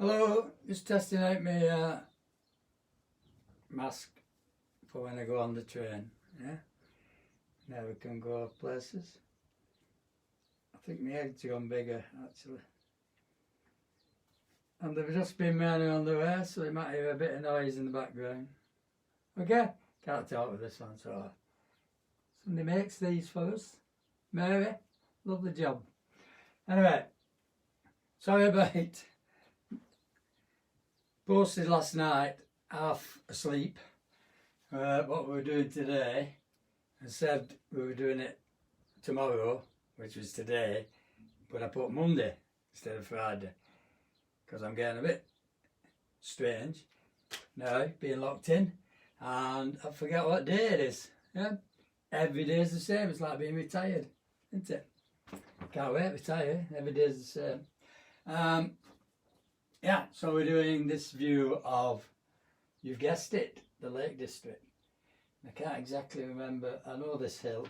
Hello, just testing out my mask for when I go on the train. Yeah, now we can go places. I think my head's gone bigger actually, and they've just been running on the way, so you might hear a bit of noise in the background. Okay, can't talk with this one, so somebody makes these for us. Mary, lovely job. Anyway, sorry about it. Posted last night, half asleep, what we were doing today, and said we were doing it tomorrow, which was today, but I put Monday instead of Friday, because I'm getting a bit strange now, being locked in, and I forget what day it is. Yeah, every day is the same. It's like being retired, isn't it? Can't wait to retire. Every day is the same. Yeah, so we're doing this view of, you've guessed it, the Lake District. I can't exactly remember. I know this hill,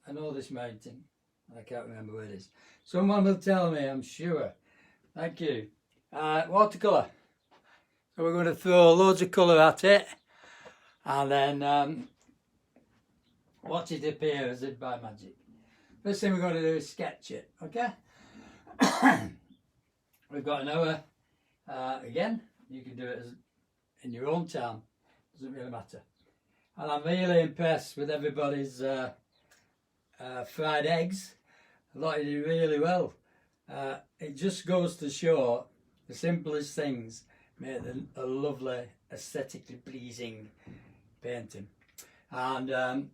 I know this mountain, and I can't remember where it is. Someone will tell me, I'm sure. Thank you. Watercolour. So we're going to throw loads of colour at it, and then watch it appear as if by magic. First thing we're going to do is sketch it, okay? We've got an hour. Again, you can do it in your own time, doesn't really matter. And I'm really impressed with everybody's fried eggs. A lot of you really well. It just goes to show the simplest things make a lovely, aesthetically pleasing painting. And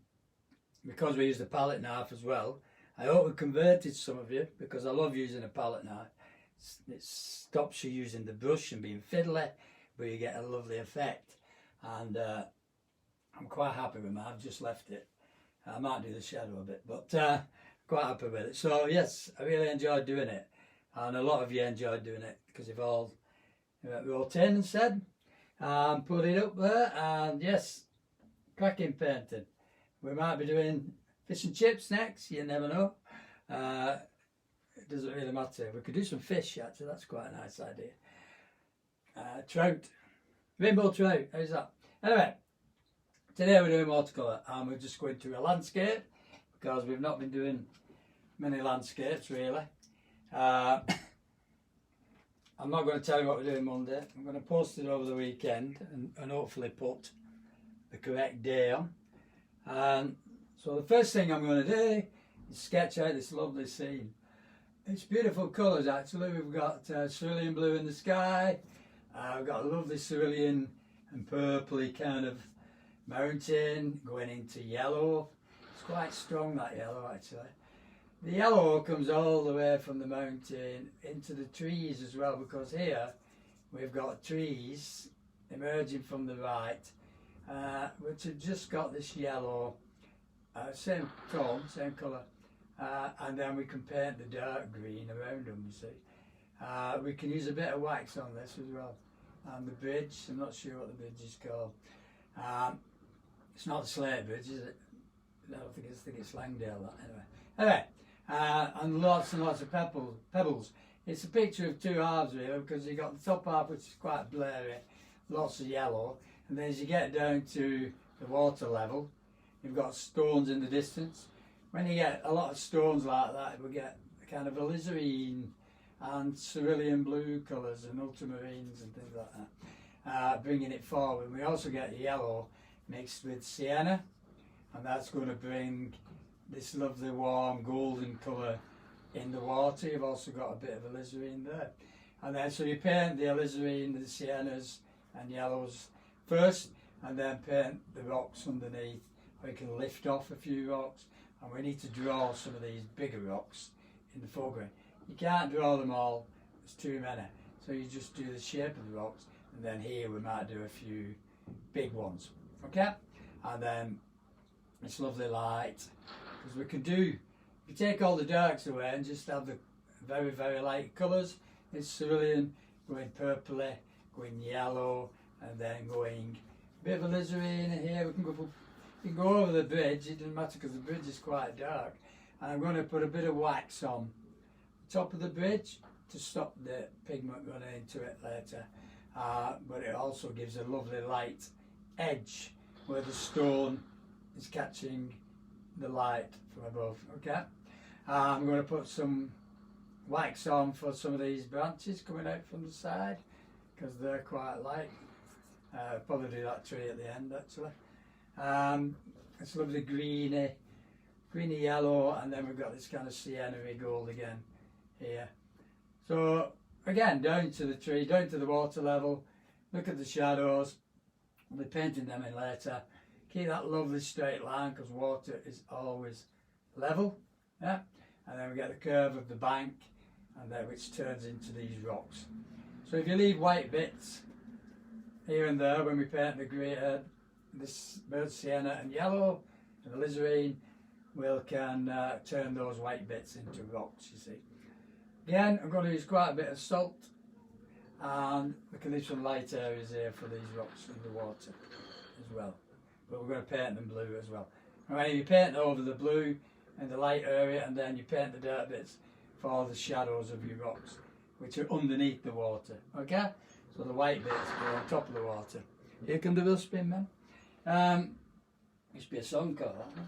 because we use the palette knife as well, I hope we converted some of you, because I love using a palette knife. It stops you using the brush and being fiddly, but you get a lovely effect. And I'm quite happy with mine. I've just left it. I might do the shadow a bit, but quite happy with it. So yes, I really enjoyed doing it, and a lot of you enjoyed doing it, because you've all wrote in and said, put it up there, and yes, cracking painting. We might be doing fish and chips next, you never know. It doesn't really matter. We could do some fish actually, that's quite a nice idea. Trout, rainbow trout, how's that? Anyway, today we're doing watercolour, and we're just going to a landscape, because we've not been doing many landscapes really. I'm not going to tell you what we're doing Monday. I'm going to post it over the weekend and hopefully put the correct day on. So the first thing I'm going to do is sketch out this lovely scene. It's beautiful colours actually. We've got cerulean blue in the sky. We've got a lovely cerulean and purpley kind of mountain going into yellow. It's quite strong, that yellow actually. The yellow comes all the way from the mountain into the trees as well, because here we've got trees emerging from the right, which have just got this yellow, same tone, same colour. And then we can paint the dark green around them, you see. We can use a bit of wax on this as well. And the bridge, I'm not sure what the bridge is called. It's not the Slate Bridge, is it? I think it's Langdale, that. Anyway, and lots of pebbles. It's a picture of two halves really, because you've got the top half, which is quite blurry, lots of yellow, and then as you get down to the water level, you've got stones in the distance. When you get a lot of stones like that, we get kind of alizarin and cerulean blue colours and ultramarines and things like that, bringing it forward. We also get yellow mixed with sienna, and that's going to bring this lovely warm golden colour in the water. You've also got a bit of alizarin there. And then so you paint the alizarin, the siennas and yellows first, and then paint the rocks underneath, or you can lift off a few rocks. And we need to draw some of these bigger rocks in the foreground. You can't draw them all, there's too many. So you just do the shape of the rocks, and then here we might do a few big ones, okay? And then it's lovely light, because we can do, if you take all the darks away and just have the very, very light colours, it's cerulean, going purpley, going yellow, and then going a bit of alizarin here. We can go for, you can go over the bridge, it doesn't matter because the bridge is quite dark. And I'm going to put a bit of wax on the top of the bridge to stop the pigment running into it later, but it also gives a lovely light edge where the stone is catching the light from above. Okay, I'm going to put some wax on for some of these branches coming out from the side because they're quite light. Probably do that tree at the end actually. It's lovely greeny yellow, and then we've got this kind of sienna-y gold again here. So again, down to the tree, down to the water level, look at the shadows. We'll be painting them in later. Keep that lovely straight line because water is always level. Yeah, and then we get the curve of the bank, and then which turns into these rocks. So if you leave white bits here and there when we paint the grey, this burnt sienna and yellow and the alizarin, we can turn those white bits into rocks, you see. Again, I'm going to use quite a bit of salt, and we can leave some light areas here for these rocks in the water as well. But we're going to paint them blue as well. And when you paint over the blue and the light area, and then you paint the dirt bits for the shadows of your rocks, which are underneath the water. Okay? So the white bits go on top of the water. Here come the dustbin, man. Used to be a song called that.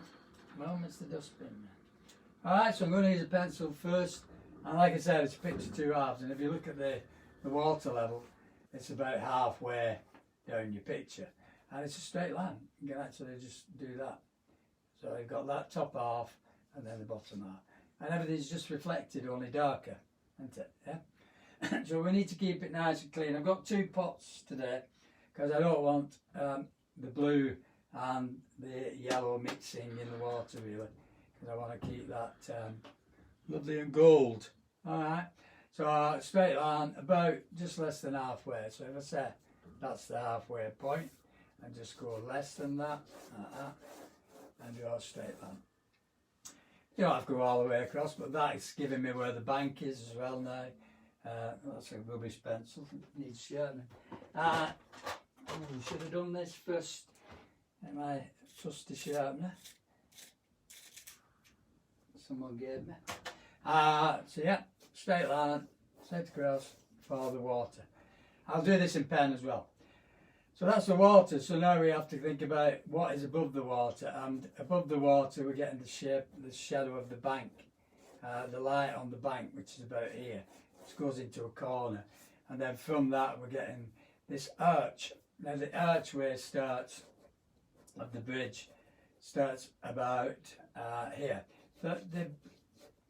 Well, Mr. Dustbin Man. Alright, so I'm going to use a pencil first, and like I said, it's a picture two halves, and if you look at the water level, it's about halfway down your picture, and it's a straight line. You can actually just do that. So you've got that top half and then the bottom half, and everything's just reflected, only darker, isn't it? Yeah. So we need to keep it nice and clean. I've got two pots today because I don't want the blue and the yellow mixing in the water really, because I want to keep that lovely and gold. Alright, so straight line about just less than halfway. So if I say that's the halfway point, and just go less than that, and draw a straight line. You don't have to go all the way across, but that is giving me where the bank is as well now. That's a rubbish pencil, needs sharpening. Should have done this first. My trusty sharpener someone gave me. So yeah, straight line, straight across for the water. I'll do this in pen as well. So that's the water. So now we have to think about what is above the water, and above the water we're getting the shape, the shadow of the bank, the light on the bank, which is about here, which goes into a corner, and then from that we're getting this arch. Now the archway starts of the bridge starts about here. So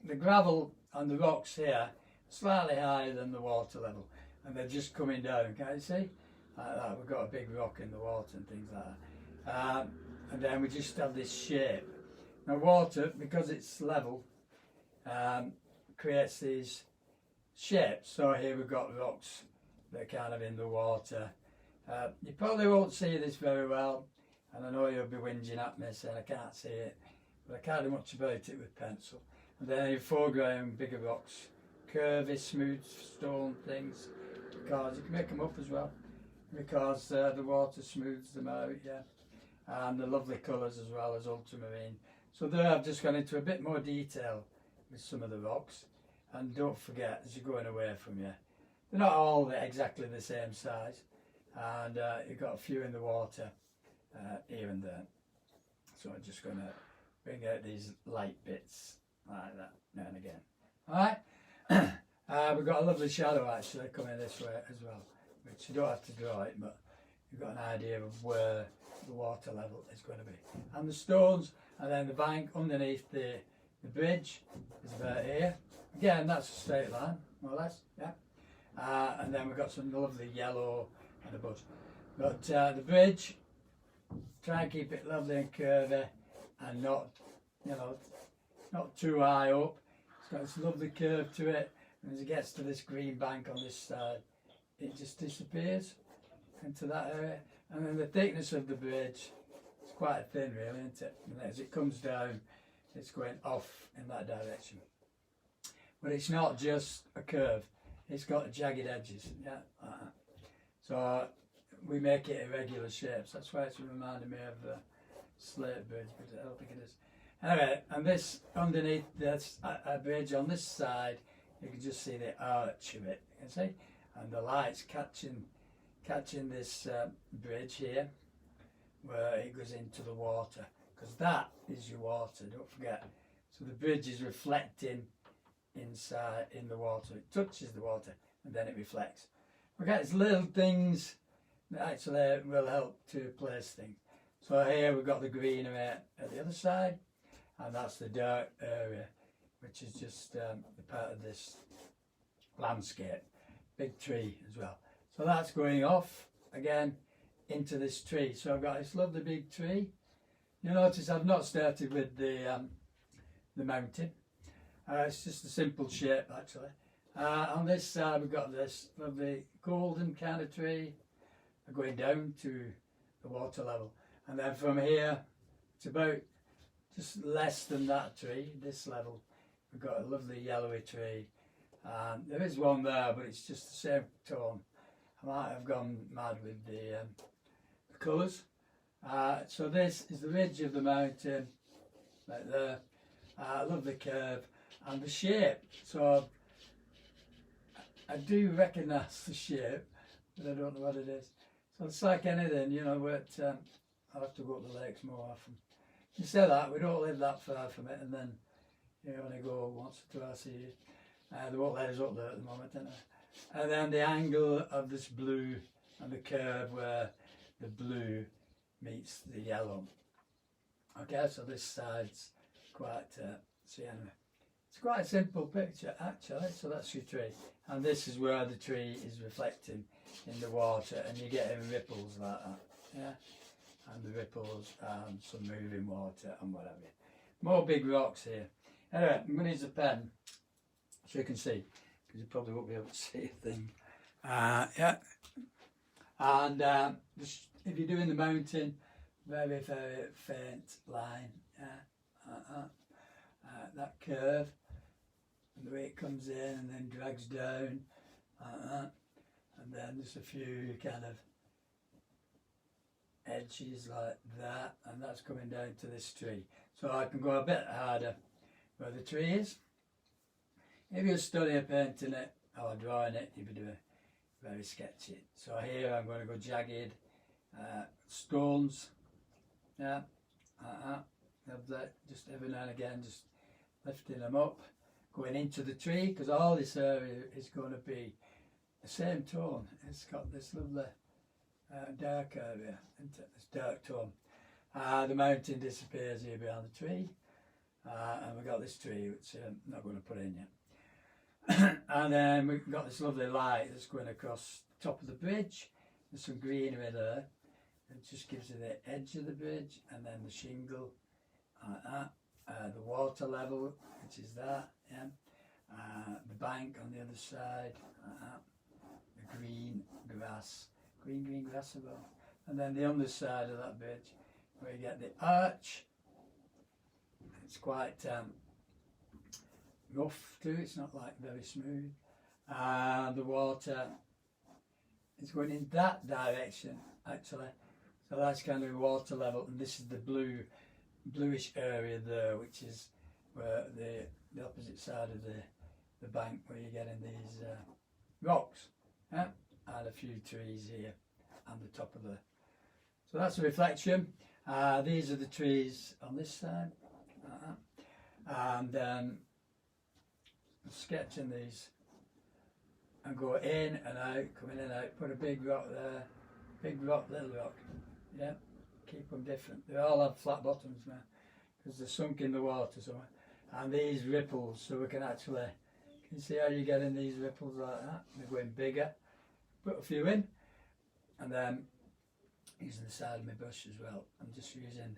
the gravel and the rocks here are slightly higher than the water level, and they're just coming down. Can you see? Like that. We've got a big rock in the water and things like that. And then we just have this shape. Now water, because it's level, creates these shapes. So here we've got rocks that are kind of in the water. You probably won't see this very well, and I know you'll be whinging at me saying I can't see it, but I can't do much about it with pencil. And then in foreground, bigger rocks, curvy, smooth stone things, because you can make them up as well, because the water smooths them out, yeah. And the lovely colours as well as ultramarine. So there I've just gone into a bit more detail with some of the rocks. And don't forget, as you're going away from you, they're not all exactly the same size, and you've got a few in the water here and there. So I'm just going to bring out these light bits like that now and again. Alright, we've got a lovely shadow actually coming this way as well, which you don't have to draw it, but you've got an idea of where the water level is going to be. And the stones, and then the bank underneath the bridge is about here. Again, that's a straight line, more or less, yeah. And then we've got some lovely yellow and a bush. But the bridge, try and keep it lovely and curvy, and not, you know, not too high up. It's got this lovely curve to it, and as it gets to this green bank on this side, it just disappears into that area. And then the thickness of the bridge is quite thin really, isn't it? And as it comes down, it's going off in that direction. But it's not just a curve, it's got jagged edges, yeah, like that. So we make it irregular shapes. That's why it's reminding me of the slate bridge, but I don't think it is. Anyway, and this underneath this bridge on this side you can just see the arch of it, you can see, and the light's catching this bridge here where it goes into the water, because that is your water, don't forget. So the bridge is reflecting inside in the water. It touches the water and then it reflects. Okay, it's little things that actually will help to place things. So here we've got the greenery at the other side, and that's the dark area, which is just the part of this landscape. Big tree as well. So that's going off again into this tree. So I've got this lovely big tree. You notice I've not started with the mountain. It's just a simple shape actually. On this side we've got this lovely golden kind of tree going down to the water level, and then from here it's about just less than that tree, this level, we've got a lovely yellowy tree. There is one there, but it's just the same tone. I might have gone mad with the colours. So this is the ridge of the mountain, like there. Lovely curve and the shape. So I do recognise the shape, but I don't know what it is. So it's like anything, you know, I'll have to go up the lakes more often. You say that, we don't live that far from it, and then you only go once or twice a year. They won't let us up there at the moment, don't they? And then the angle of this blue and the curve where the blue meets the yellow. Okay, so this side's quite, see anyway. It's quite a simple picture actually, so that's your tree. And this is where the tree is reflecting in the water, and you get ripples like that, yeah? And the ripples and some moving water and whatever. More big rocks here. Anyway, I'm going to use a pen so you can see, because you probably won't be able to see a thing. Yeah. And just, if you're doing the mountain, very, very faint line, yeah? That curve, and the way it comes in and then drags down, and then there's a few kind of edges like that, and that's coming down to this tree. So I can go a bit harder where the tree is. If you're studying painting it or drawing it, you'd be doing very sketchy. So here I'm going to go jagged stones, yeah, just every now and again, just lifting them up, going into the tree, because all this area is going to be the same tone. It's got this lovely dark area, isn't it? This dark tone. The mountain disappears here behind the tree, and we've got this tree which I'm not going to put in yet. And then we've got this lovely light that's going across the top of the bridge. There's some greenery there. It just gives you the edge of the bridge, and then the shingle like that. The water level, which is that, yeah. The bank on the other side, the green grass as well. And then the underside of that bridge, where you get the arch. It's quite rough too, it's not like very smooth. The water is going in that direction actually. So that's kind of water level, and this is the bluish area there, which is where the opposite side of the bank, where you're getting these rocks, yeah? And a few trees here and the top of the. So that's a reflection. These are the trees on this side, and I'm sketching these and go in and out, coming in and out. Put a big rock there, big rock, little rock, yeah. Keep them different. They all have flat bottoms now because they're sunk in the water somewhere. And these ripples, so we can actually, can you see how you're getting these ripples like that? They're going bigger. Put a few in, and then using the side of my brush as well. I'm just using,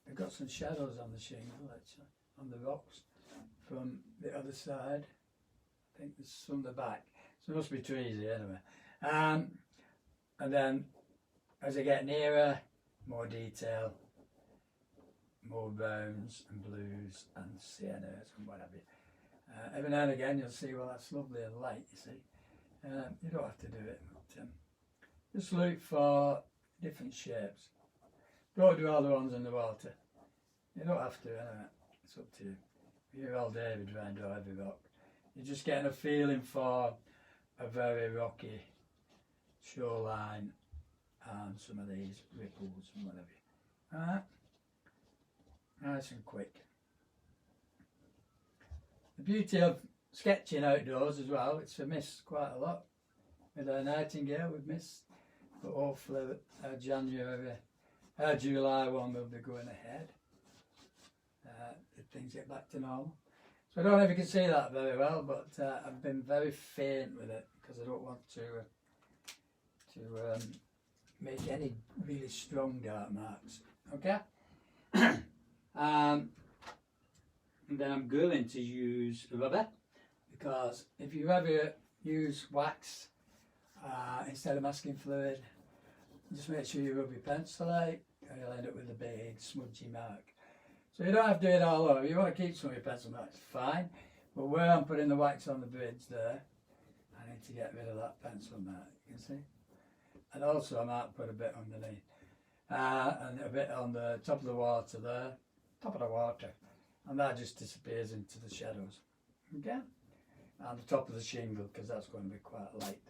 I've got some shadows on the shingle actually, on the rocks from the other side. I think there's some at the back. So there must be trees here anyway. And then as I get nearer, more detail, more browns and blues and siennas and whatever. Every now and again you'll see, well, that's lovely and light, you see. You don't have to do it, but just look for different shapes. Don't do all the ones in the water. You don't have to anyway, it's up to you. You're all day with trying to draw every rock. You're just getting a feeling for a very rocky shoreline and some of these ripples and whatever. Alright, nice and quick. The beauty of sketching outdoors as well, it's a miss quite a lot. With our nightingale we've missed, but hopefully our July one will be going ahead if things get back to normal. So I don't know if you can see that very well, but I've been very faint with it because I don't want to make any really strong dark marks. Okay. And then I'm going to use rubber, because if you ever use wax instead of masking fluid, just make sure you rub your pencil out, and you'll end up with a big smudgy mark. So you don't have to do it all over. You want to keep some of your pencil marks, fine. But where I'm putting the wax on the bridge there, I need to get rid of that pencil mark, you can see. And also I might put a bit underneath. And a bit on the top of the water there, top of the water. And that just disappears into the shadows. Okay? And the top of the shingle, because that's going to be quite light.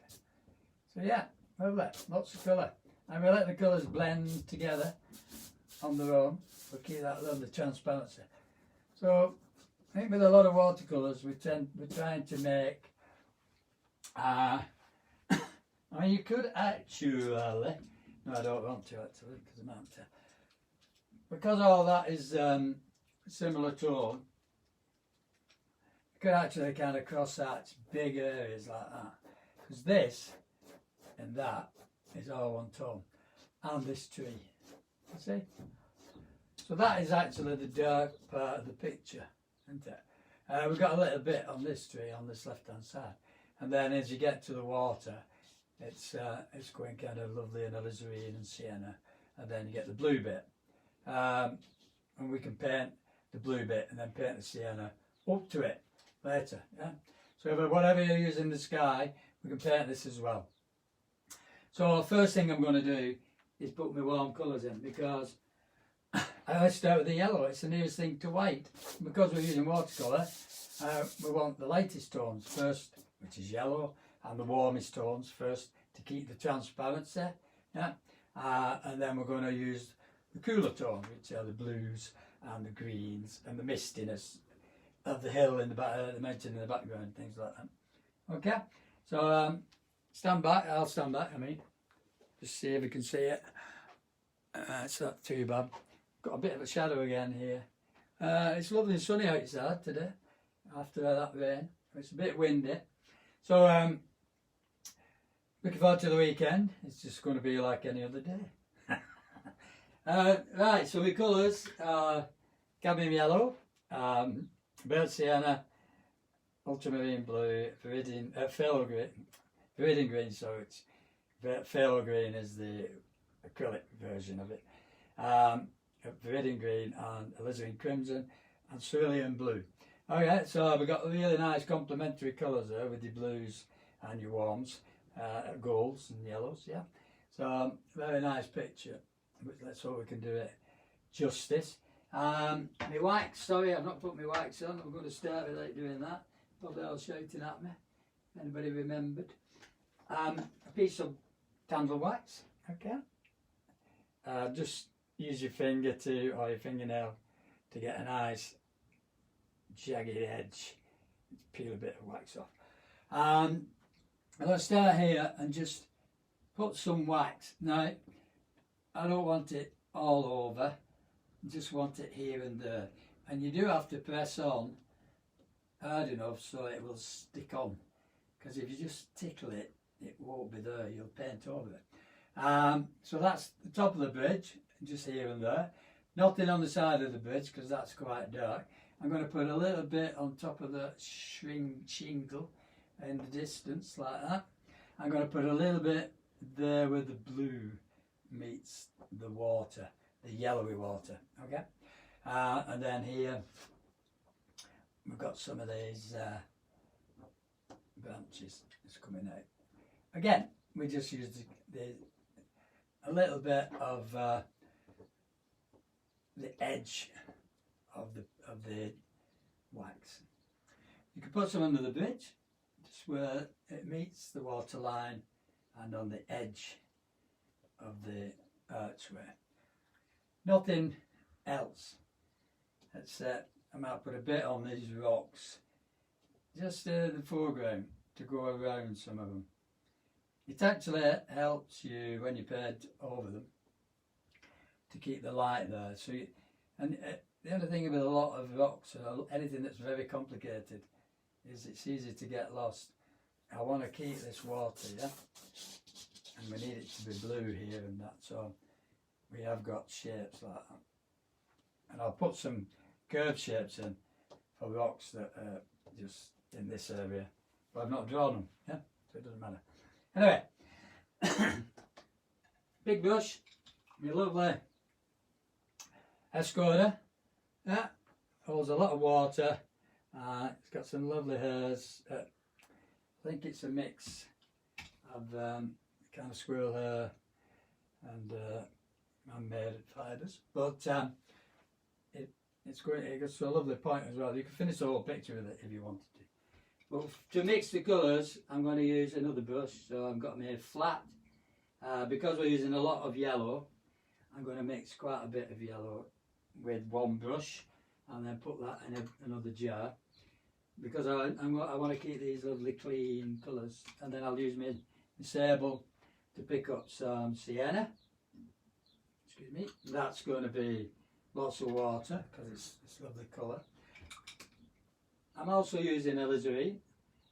So yeah, lovely, lots of colour. And we let the colours blend together on their own. We'll keep that lovely transparency. So I think with a lot of watercolours we're trying to make I mean, you could actually, no I don't want to actually, because I'm not because all that is similar tone, you could actually kind of cross out big areas like that, because this and that is all one tone, and this tree, you see. So that is actually the dark part of the picture, isn't it? We've got a little bit on this tree on this left hand side, and then as you get to the water, it's going kind of lovely and alizarin and sienna, and then you get the blue bit, and we can paint the blue bit and then paint the sienna up to it later. Yeah? So whatever you're using in the sky, we can paint this as well. So the first thing I'm going to do is put my warm colours in, because I always start with the yellow. It's the nearest thing to white. Because we're using watercolour, we want the lightest tones first, which is yellow, and the warmest tones first to keep the transparency. Yeah? And then we're going to use the cooler tones, which are the blues and the greens and the mistiness of the hill in the back, the mountain in the background, things like that. Okay, so stand back. I'll stand back. I mean, just see if you can see it. It's not too bad. Got a bit of a shadow again here. It's lovely and sunny outside today after that rain. It's a bit windy. So looking forward to the weekend. It's just going to be like any other day. Right, so the colours are cadmium yellow, burnt sienna, ultramarine blue, phthalo green, so it's phthalo green is the acrylic version of it. Viridian green and alizarin crimson and cerulean blue. Okay, so we've got really nice complementary colours there with your blues and your warms, golds and yellows, yeah. So very nice picture. Let's hope we can do it justice. My wax, sorry I've not put my wax on. I'm going to start without doing that. Probably all shouting at me. Anybody remembered? A piece of candle wax, okay. Just use your finger or your fingernail to get a nice jagged edge. Peel a bit of wax off. And let's start here and just put some wax. Now, I don't want it all over. I just want it here and there. And you do have to press on hard enough so it will stick on. Because if you just tickle it, it won't be there. You'll paint over it. So that's the top of the bridge, just here and there. Nothing on the side of the bridge because that's quite dark. I'm going to put a little bit on top of the shingle in the distance like that. I'm going to put a little bit there where the blue meets the water, the yellowy water, okay? And then here we've got some of these branches that's coming out. Again, we just use a little bit of the edge of the wax. You can put some under the bridge, just where it meets the water line and on the edge of the archway. Nothing else. Except I might put a bit on these rocks, just in the foreground, to go around some of them. It actually helps you when you paint over them to keep the light there. So, the other thing with a lot of rocks or anything that's very complicated is it's easy to get lost. I want to keep this water, yeah, and we need it to be blue here and that. So we have got shapes like that, and I'll put some curved shapes in for rocks that are just in this area, but I've not drawn them, yeah, so it doesn't matter. Anyway, big brush, my lovely Escoda, yeah, holds a lot of water, it's got some lovely hairs, I think it's a mix of kind of squirrel hair and man-made fibres, but it gets to a lovely point as well. You can finish the whole picture with it if you wanted to. But to mix the colours, I'm going to use another brush. So I've got my flat. Because we're using a lot of yellow, I'm going to mix quite a bit of yellow with one brush and then put that in another jar. Because I want to keep these lovely clean colours. And then I'll use my sable to pick up some sienna. Excuse me. That's going to be lots of water because it's lovely colour. I'm also using alizarin,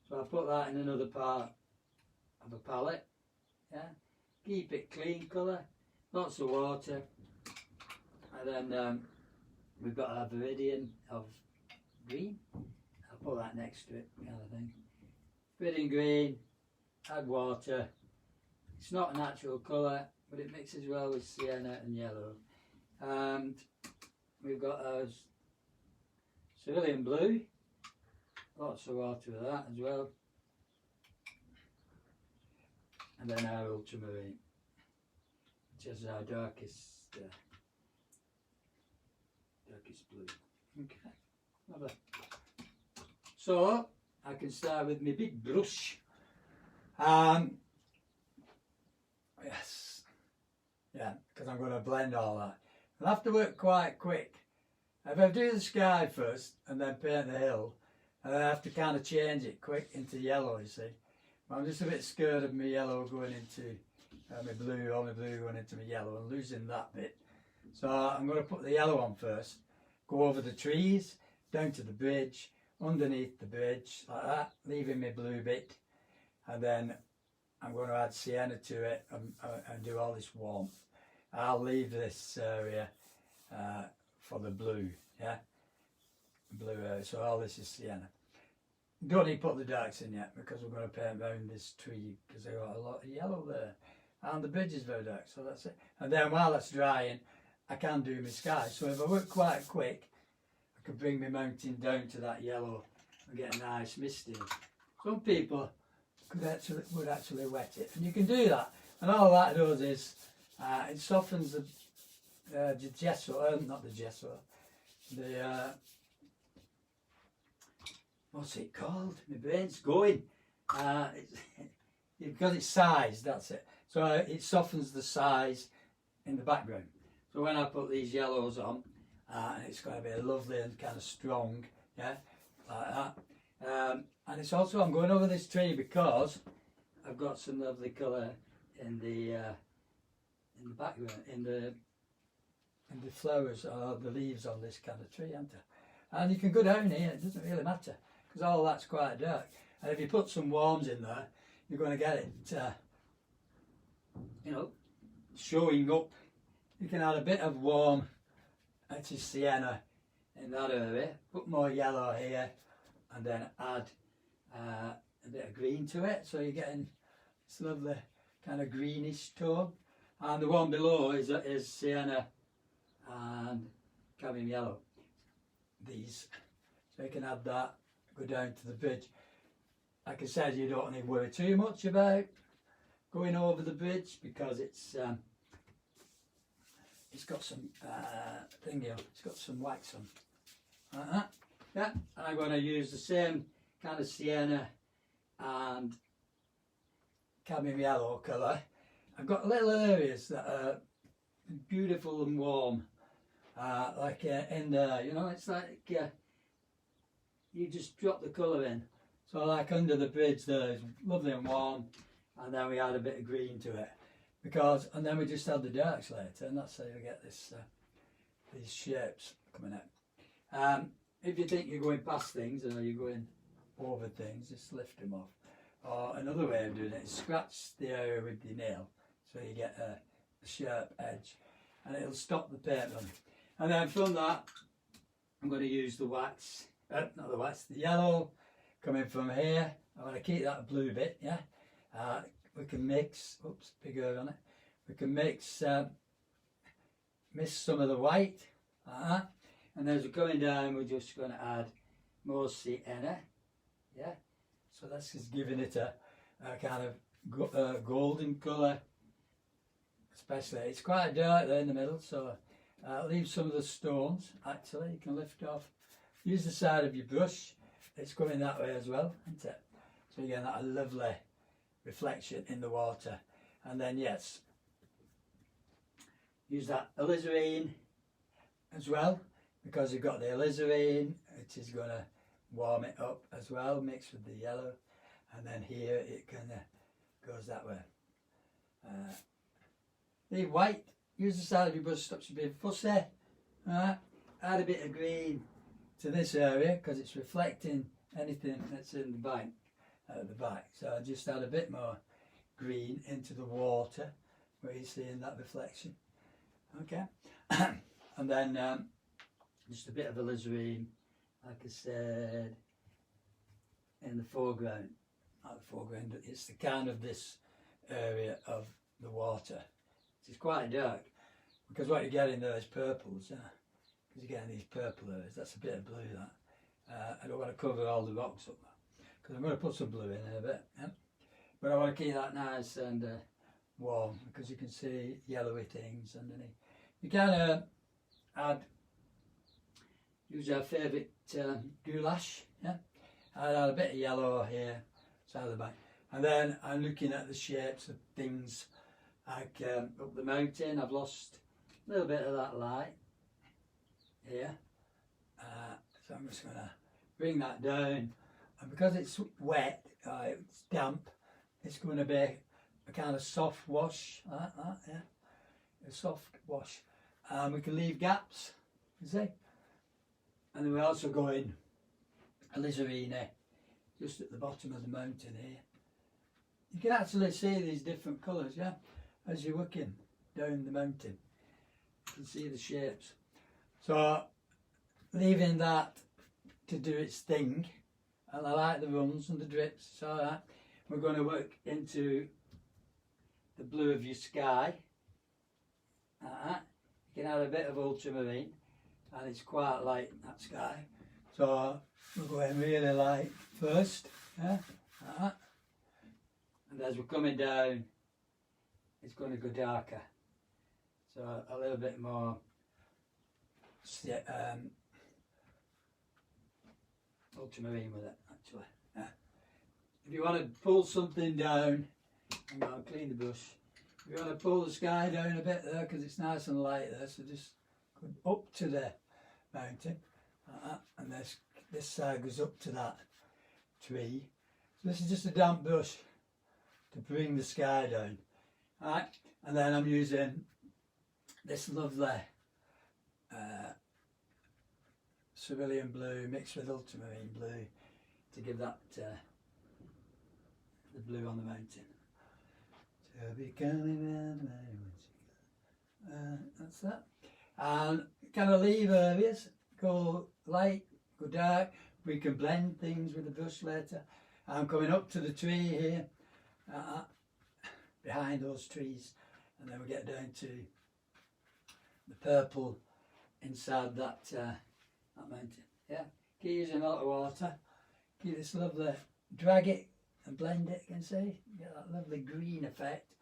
so I'll put that in another part of a palette. Yeah, keep it clean colour, lots of water, and then we've got our viridian of green. I'll put that next to it, kind of thing. Viridian green, add water. It's not a natural colour, but it mixes well with sienna and yellow. And we've got our cerulean blue, lots of water with that as well, and then our ultramarine, which is our darkest blue. Okay, lovely. So I can start with my big brush. Yes, yeah, because I'm going to blend all that. I'll have to work quite quick. If I do the sky first and then paint the hill, and then I have to kind of change it quick into yellow, you see. But I'm just a bit scared of my yellow going into my blue, or my blue going into my yellow and losing that bit. So I'm going to put the yellow on first, go over the trees, down to the bridge, underneath the bridge, like that, leaving my blue bit. And then I'm going to add sienna to it and do all this warmth. I'll leave this area for the blue, yeah, blue area. So all this is sienna. Don't need to put the darks in yet because we're going to paint around this tree because they've got a lot of yellow there, and the bridge is very dark. So that's it. And then while that's drying, I can do my sky. So if I work quite quick, I could bring my mountain down to that yellow and get a nice misty. Some people would actually wet it, and you can do that. And all that does is it softens the gesso, not the gesso, the what's it called? My brain's going. Because it's size, that's it. So it softens the size in the background. So when I put these yellows on, it's going to be lovely and kind of strong, yeah, like that. And it's also, I'm going over this tree because I've got some lovely colour in the background, in the flowers or the leaves on this kind of tree, haven't I? And you can go down here, it doesn't really matter because all that's quite dark. And if you put some warms in there, you're going to get it, you know, showing up. You can add a bit of warm, which is sienna, in that area. Put more yellow here, and then add a bit of green to it. So you're getting this lovely kind of greenish tone. And the one below is sienna and cadmium yellow. These, so you can add that. Go down to the bridge. Like I said, you don't need to worry too much about going over the bridge because it's got some thing here. It's got some wax on. Like that. Yeah, and I'm going to use the same kind of sienna and cadmium yellow colour. I've got little areas that are beautiful and warm, like in there, you know, it's like you just drop the colour in. So like under the bridge there is lovely and warm, and then we add a bit of green to it, and then we just add the darks later, and that's how you get this these shapes coming out. If you think you're going past things or you're going over things, just lift them off. Or another way of doing it is scratch the area with your nail so you get a sharp edge, and it'll stop the paint running. And then from that I'm going to use the wax, not the wax, the yellow coming from here. I'm going to keep that blue bit, yeah. We can mix, oops, big hair on it. We can mix some of the white, and as we're going down, we're just going to add more sienna, yeah. So that's just giving it a kind of golden colour, especially. It's quite dark there in the middle, so leave some of the stones. Actually, you can lift off. Use the side of your brush. It's coming that way as well, isn't it? So you get that lovely reflection in the water. And then yes, use that alizarin as well, because you've got the alizarin, it is going to warm it up as well, mixed with the yellow. And then here it kind of goes that way. Leave white. Use the side of your brush, stops you being fussy. Add a bit of green to this area because it's reflecting anything that's in the bank at the back. So I just add a bit more green into the water where you're seeing that reflection. Okay. And then just a bit of alizarin, like I said, in the foreground. Not the foreground, it's the kind of this area of the water. It's quite dark because what you're getting there is purples, because you're getting these purple areas. That's a bit of blue, that. I don't want to cover all the rocks up because I'm going to put some blue in a bit, yeah? But I want to keep that nice and warm because you can see yellowy things underneath. You can use our favourite goulash, yeah? I add a bit of yellow here, side of the back. And then I'm looking at the shapes of things like up the mountain. I've lost a little bit of that light here. So I'm just going to bring that down. And because it's wet, it's damp, it's going to be a kind of soft wash, like that, yeah. A soft wash. We can leave gaps, you see. And then we're also going alizarin just at the bottom of the mountain here. You can actually see these different colours, yeah, as you're working down the mountain. You can see the shapes. So leaving that to do its thing, and I like the runs and the drips, so that we're going to work into the blue of your sky. You can add a bit of ultramarine, and it's quite light, that sky. So we're going really light first, yeah, and as we're coming down, it's going to go darker. So a little bit more ultramarine with it, actually. Yeah. If you want to pull something down, I'll clean the brush. If you want to pull the sky down a bit there, because it's nice and light there, so just go up to the mountain, and this side goes up to that tree. So this is just a damp brush to bring the sky down. Alright, and then I'm using this lovely cerulean blue mixed with ultramarine blue to give that the blue on the mountain. So be coming around, that's that. And kind of leave areas, go light, go dark. We can blend things with the brush later. I'm coming up to the tree here, behind those trees, and then we get down to the purple inside that that mountain. Yeah, keep using a lot of water. Keep this lovely, drag it and blend it. You can see, you get that lovely green effect,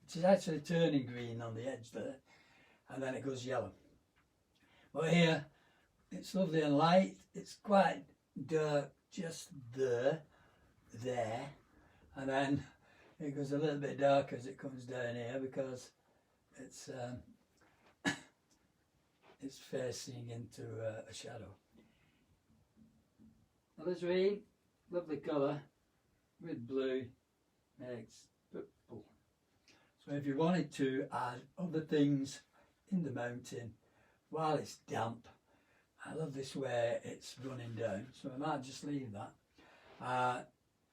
which is actually turning green on the edge there, and then it goes yellow. But here, it's lovely and light. It's quite dark just there, and then it goes a little bit darker as it comes down here because it's it's facing into a shadow. Alizarin, lovely colour with blue makes purple. So if you wanted to add other things in the mountain while it's damp, I love this way it's running down, so I might just leave that.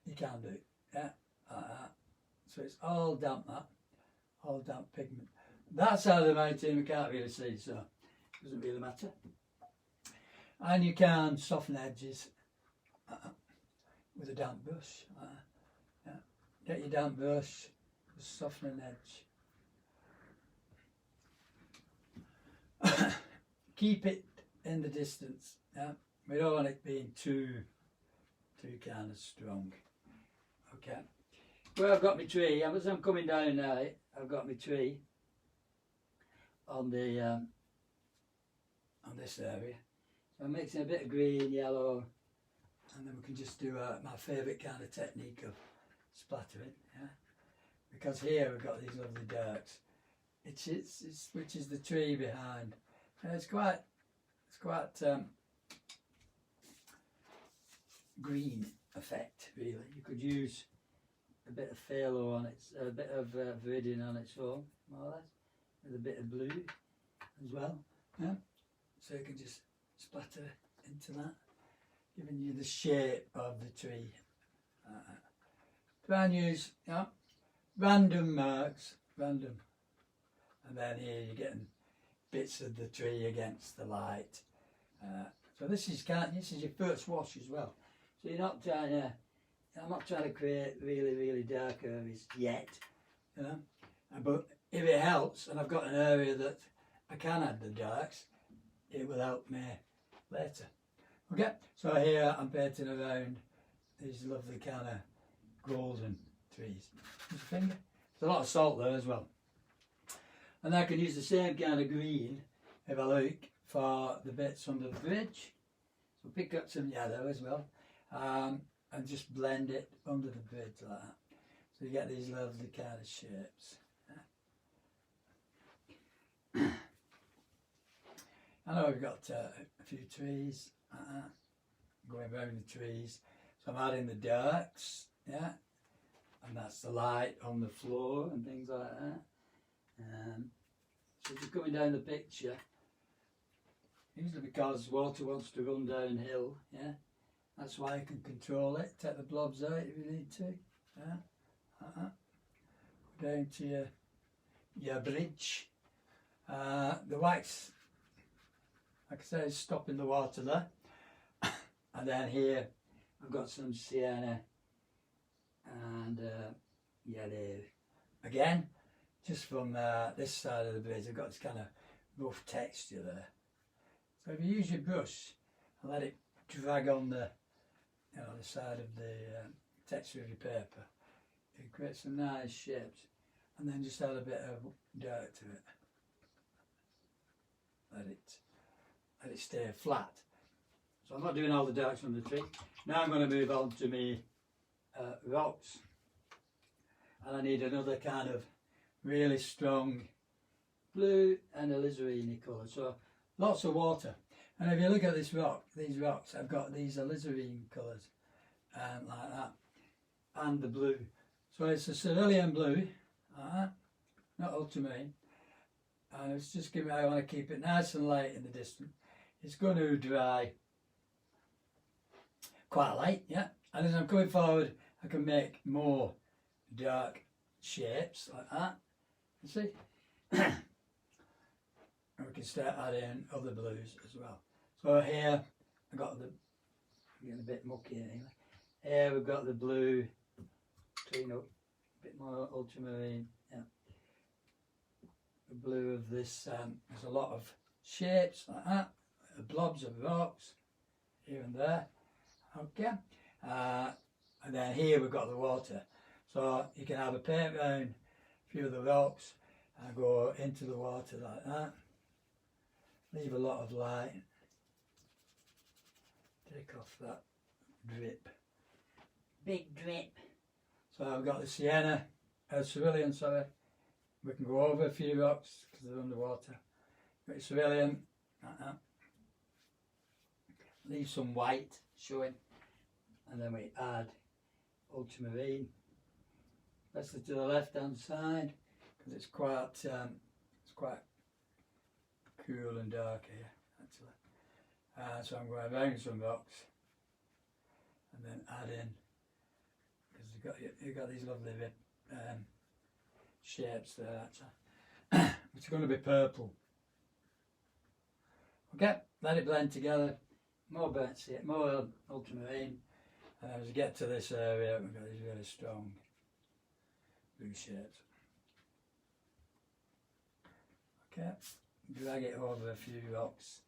You can do it, yeah, like that. So it's all damp, that, all damp pigment. That side of the mountain we can't really see, so it doesn't really matter. And you can soften edges with a damp brush. Yeah. Get your damp brush, just soften an edge. Keep it in the distance. Yeah, we don't want it being too kind of strong. Okay. Well, I've got my tree. As I'm coming down now, I've got my tree on the on this area. So I'm mixing a bit of green, yellow, and then we can just do my favourite kind of technique of splattering. Yeah, because here we've got these lovely darks. Which is the tree behind. And it's quite green effect, really. You could use a bit of phthalo on it, a bit of viridian on its own, more or less, with a bit of blue as well. Yeah, so you can just splatter into that, giving you the shape of the tree. Try and use random marks, random, and then here you're getting bits of the tree against the light. So this is your first wash as well. So you're not trying to. I'm not trying to create really dark areas yet, you know. But if it helps, and I've got an area that I can add the darks, it will help me later. Okay. So here I'm painting around these lovely kind of golden trees. Use your finger. There's a lot of salt there as well. And I can use the same kind of green, if I like, for the bits under the bridge. So pick up some yellow as well, and just blend it under the bridge like that. So you get these lovely kind of shapes. I know we've got a few trees going around the trees. So I'm adding the darks, yeah, and that's the light on the floor and things like that. So just coming down the picture, usually because water wants to run downhill, yeah, that's why you can control it, take the blobs out if you need to, yeah, go down to your bridge. The wax, like I say, is stopping the water there, and then here I've got some sienna and yellow again. Just from this side of the bridge, I've got this kind of rough texture there. So if you use your brush and let it drag on the side of the texture of your paper, it creates some nice shapes. And then just add a bit of dirt to it. Let it stay flat. So I'm not doing all the darks on the tree. Now I'm going to move on to my rocks, and I need another kind of really strong blue and alizarin colour, so lots of water. And if you look at these rocks, I've got these alizarin colours like that, and the blue. So it's a cerulean blue, not ultramarine, and it's just giving. I want to keep it nice and light in the distance. It's going to dry quite light, yeah. And as I'm coming forward, I can make more dark shapes like that. You see? And we can start adding other blues as well. So here I got the, I'm getting a bit mucky anyway. Here we've got the blue, clean up, a bit more ultramarine. Yeah. The blue of this, there's a lot of shapes like that, blobs of rocks here and there. Okay. And then here we've got the water. So you can have a paint around a few of the rocks and go into the water like that. Leave a lot of light. Take off that drip. Big drip. So I've got the sienna, cerulean, sorry. We can go over a few rocks because they're underwater. Got your cerulean, like that. Leave some white showing, and then we add ultramarine. Especially to the left-hand side because it's quite cool and dark here actually. So I'm going around some rocks and then add in, because you've got these lovely shapes there actually. It's going to be purple. Okay, let it blend together. More burnt sienna, more ultramarine, and as we get to this area, we've got these really strong blue shapes. Okay, drag it over a few rocks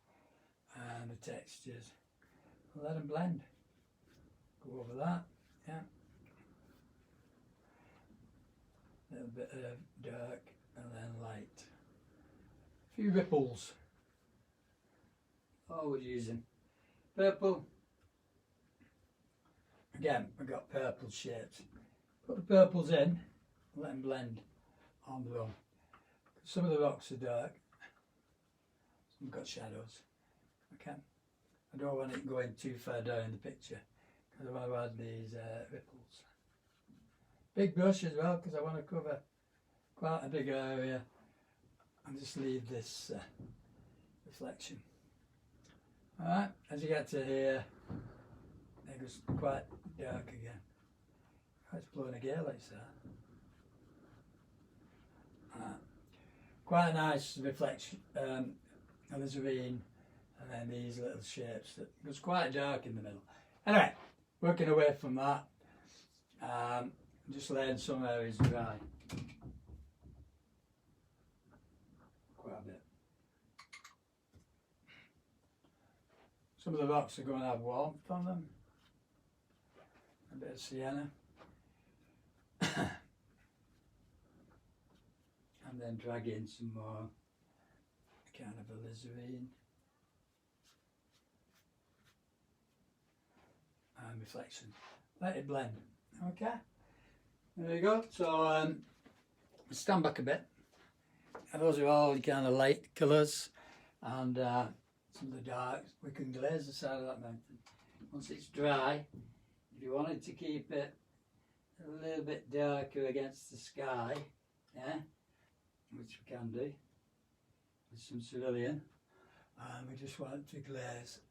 and the textures. Let them blend. Go over that, yeah. A little bit of dark and then light. A few ripples. Always using purple. Again, we've got purple shapes. Put the purples in, let them blend on the rock. Some of the rocks are dark, some have got shadows. Okay, I don't want it going too far down in the picture because I want to add these ripples. Big brush as well because I want to cover quite a big area and just leave this reflection. Alright, as you get to here, it goes quite dark again. It's blowing a gale like that. Quite a nice reflection, alizarin, and then these little shapes that goes quite dark in the middle. Anyway, working away from that, just letting some areas dry. Quite a bit. Some of the rocks are going to have warmth on them. A bit of sienna. And then drag in some more kind of alizarin and reflection. Let it blend. Okay, there you go. So stand back a bit. And those are all kind of light colours and some of the darks. We can glaze the side of that mountain. Once it's dry, if you wanted to keep it a little bit darker against the sky, yeah, which we can do with some cerulean, and we just want to glaze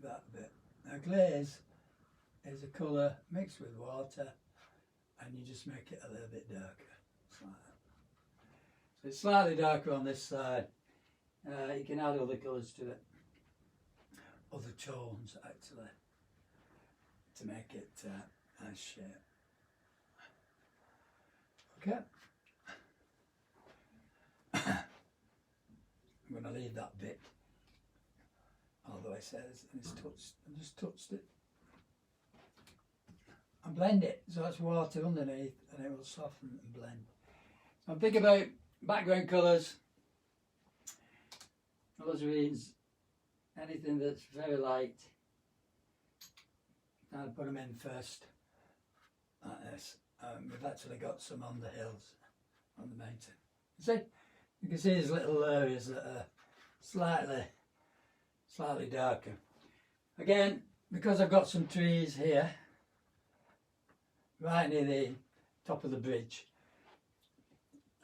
that bit. Now glaze is a colour mixed with water and you just make it a little bit darker, like that. So it's slightly darker on this side. You can add other colours to it, other tones actually, to make it a nice shape. Okay. I'm going to leave that bit, although it says it's touched. I just touched it and blend it so it's water underneath and it will soften and blend. So think about background colours, alizarin, anything that's very light. I'll put them in first like this. We've actually got some on the hills, on the mountain. See? You can see there's little areas that are slightly darker. Again, because I've got some trees here, right near the top of the bridge,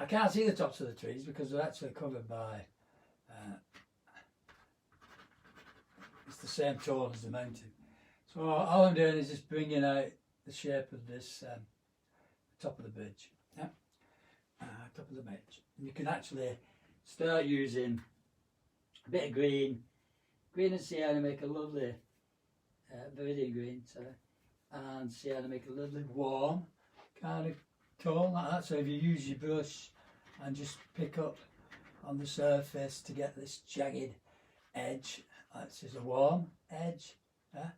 I can't see the tops of the trees because they're actually covered by, it's the same tone as the mountain. So all I'm doing is just bringing out the shape of this top of the bridge, yeah, top of the bridge. And you can actually start using a bit of green and sienna, make a lovely viridian green, and sienna make a lovely warm kind of tone like that. So if you use your brush and just pick up on the surface to get this jagged edge, this is a warm edge, yeah?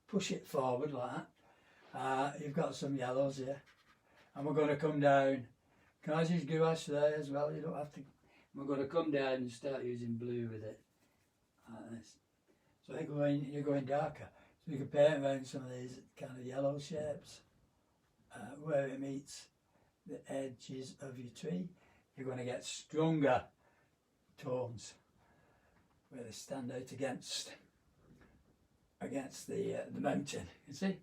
Push it forward like that. You've got some yellows here, and we're going to come down. Can I use gouache there as well? You don't have to. We're going to come down and start using blue with it, like this. So you're going darker. So you can paint around some of these kind of yellow shapes where it meets the edges of your tree. You're going to get stronger tones where they stand out against the mountain. You see,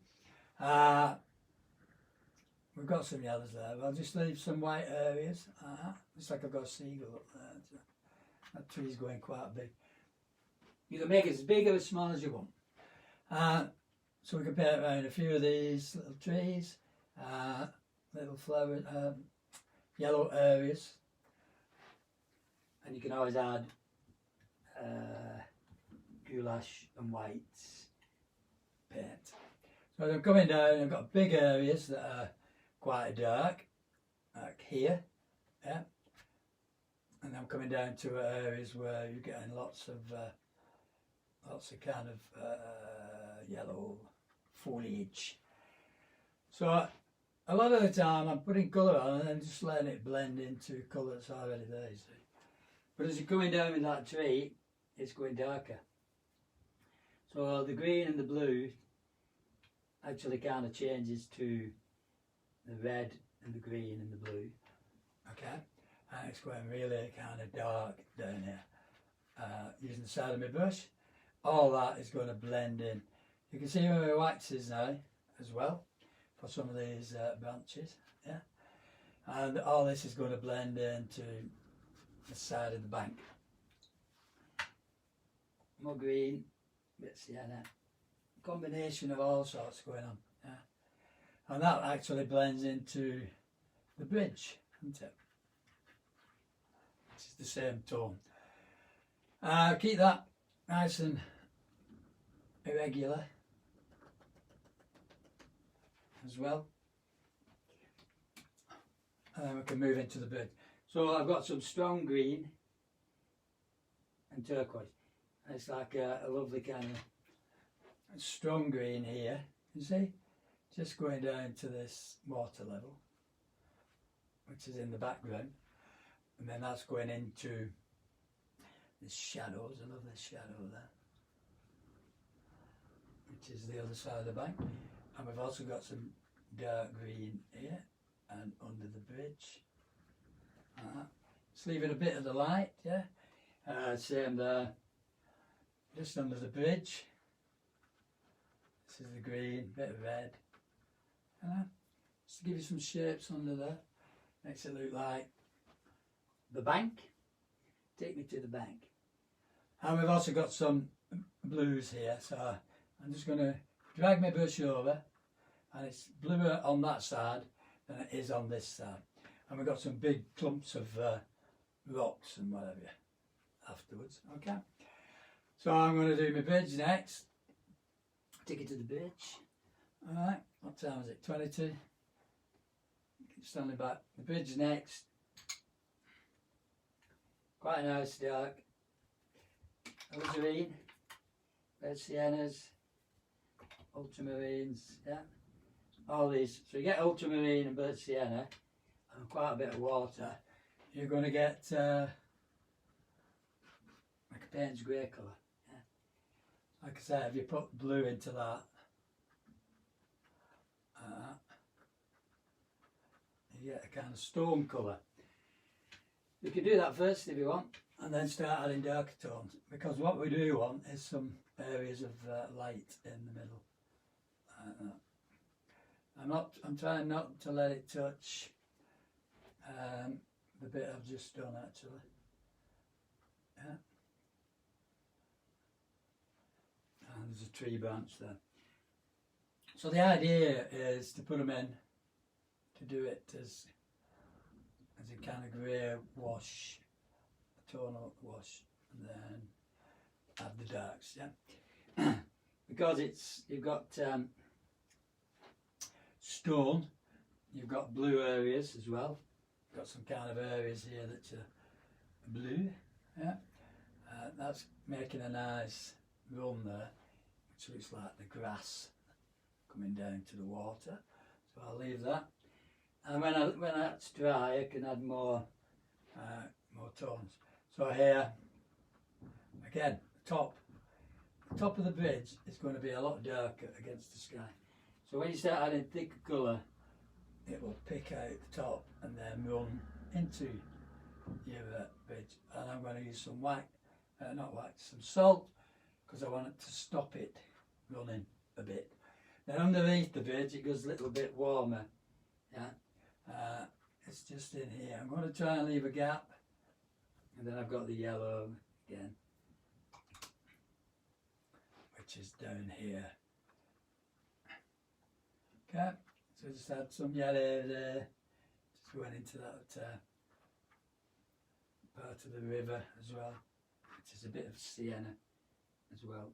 we've got some yellows there. But I'll just leave some white areas. Looks like I've got a seagull up there. That tree's going quite big. You can make it as big or as small as you want. So we can paint around a few of these little trees, little flower, yellow areas, and you can always add goulash and white paint. So I'm coming down, I've got big areas that are quite dark, like here, yeah, and I'm coming down to areas where you're getting lots of kind of yellow foliage. So a lot of the time I'm putting colour on and then just letting it blend into colour that's already there, you see. But as you're coming down with that tree, it's going darker. So the green and the blue actually kind of changes to the red and the green and the blue. Okay, and it's going really kind of dark down here. Using the side of my brush, all that is going to blend in. You can see where my wax is now as well for some of these branches, yeah. And all this is going to blend into the side of the bank. More green, bit sienna, combination of all sorts going on, yeah. And that actually blends into the bridge, isn't it? Which is the same tone. Keep that nice and irregular as well, and then we can move into the bridge. So I've got some strong green and turquoise. It's like a lovely kind of strong green here, you see, just going down to this water level, which is in the background, and then that's going into the shadows. I love this shadow there, which is the other side of the bank. And we've also got some dark green here and under the bridge. Just leaving a bit of the light, yeah. Same there, just under the bridge. This is the green, bit of red. Just to give you some shapes under there. Makes it look like the bank. Take me to the bank. And we've also got some blues here, so I'm just going to drag my brush over, and it's bluer on that side than it is on this side. And we've got some big clumps of rocks and whatever afterwards, okay? So I'm going to do my bridge next. Take it to the bridge. Alright, what time is it? 22. Keep standing back. The bridge next. Quite nice, dark. Ultramarine, red siennas, ultramarines, yeah. All these. So you get ultramarine and red sienna and quite a bit of water. You're going to get like a Payne's grey colour. Yeah. Like I said, if you put blue into that, you get a kind of stone colour. You can do that first if you want, and then start adding darker tones, because what we do want is some areas of light in the middle. I'm trying not to let it touch the bit I've just done actually. Yeah. And there's a tree branch there. So the idea is to put them in, to do it as a kind of grey wash, a tonal wash, and then add the darks, yeah. Because you've got stone, you've got blue areas as well. You've got some kind of areas here that are blue, yeah. That's making a nice run there, which looks like the grass coming down to the water. So I'll leave that. And when that's dry, I can add more tones. So here, again, top, top of the bridge is going to be a lot darker against the sky. So when you start adding thicker colour, it will pick out the top and then run into your bridge. And I'm going to use some some salt, because I want it to stop it running a bit. Then underneath the bridge it goes a little bit warmer. Yeah, it's just in here. I'm going to try and leave a gap, and then I've got the yellow again, which is down here. Okay, so just add some yellow there, just went into that part of the river as well, which is a bit of sienna as well.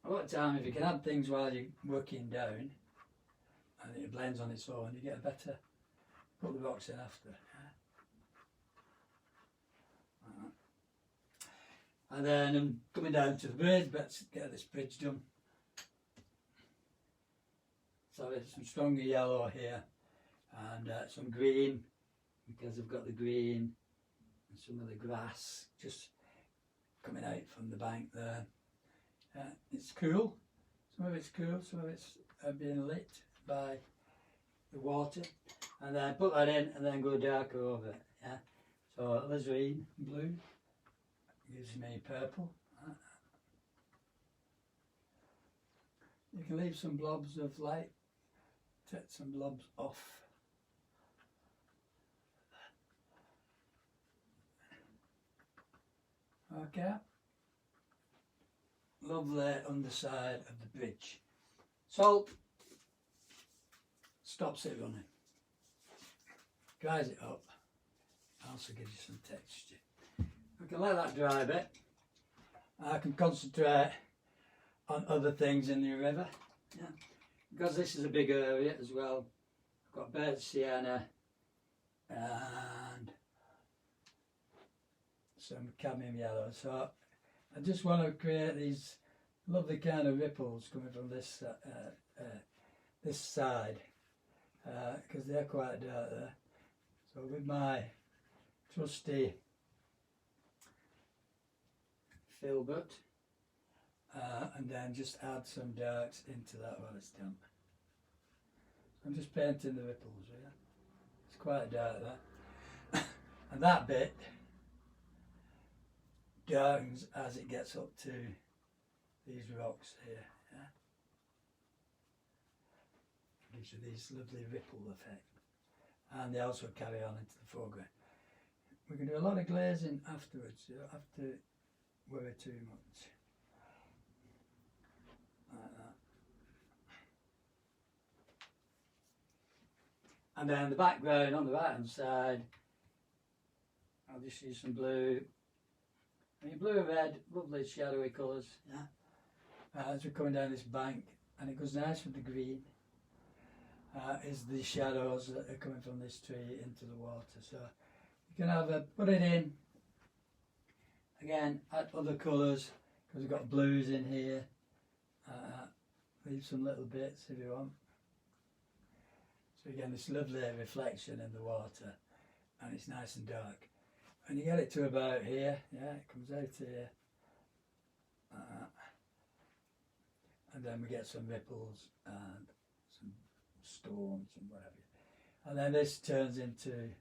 A lot of time, if you can add things while you're working down and it blends on its own, you get a better, put the rocks in after. And then I'm coming down to the bridge, let's get this bridge done. So there's some stronger yellow here and some green, because I've got the green and some of the grass just coming out from the bank there. It's cool, some of it's cool, some of it's being lit by the water, and then put that in and then go darker over it. Yeah, so alizarin blue gives me purple. You can leave some blobs of light, take some blobs off. Okay, lovely underside of the bridge. Salt stops it running, dries it up, also gives you some texture. I can let that dry a bit. I can concentrate on other things in the river. Yeah, because this is a big area as well. I've got bird sienna and some cadmium yellow, so I just want to create these lovely kind of ripples coming from this this side, because they're quite dark there. So with my trusty filbert, and then just add some darks into that while it's damp. I'm just painting the ripples here. It's quite dark there. And that bit darkens as it gets up to these rocks here. Yeah? Gives you this lovely ripple effect. And they also carry on into the foreground. We can do a lot of glazing afterwards, you don't have to worry too much. Like that. And then the background on the right hand side, I'll just use some blue. I mean, blue and red, lovely shadowy colours, yeah. As we're coming down this bank, and it goes nice with the green, is the shadows that are coming from this tree into the water. So you can have put it in, again, add other colours, because we've got blues in here, leave some little bits if you want. So again, this lovely reflection in the water, and it's nice and dark. And you get it to about here, yeah, it comes out here. And then we get some ripples and some storms and whatever. And then this turns into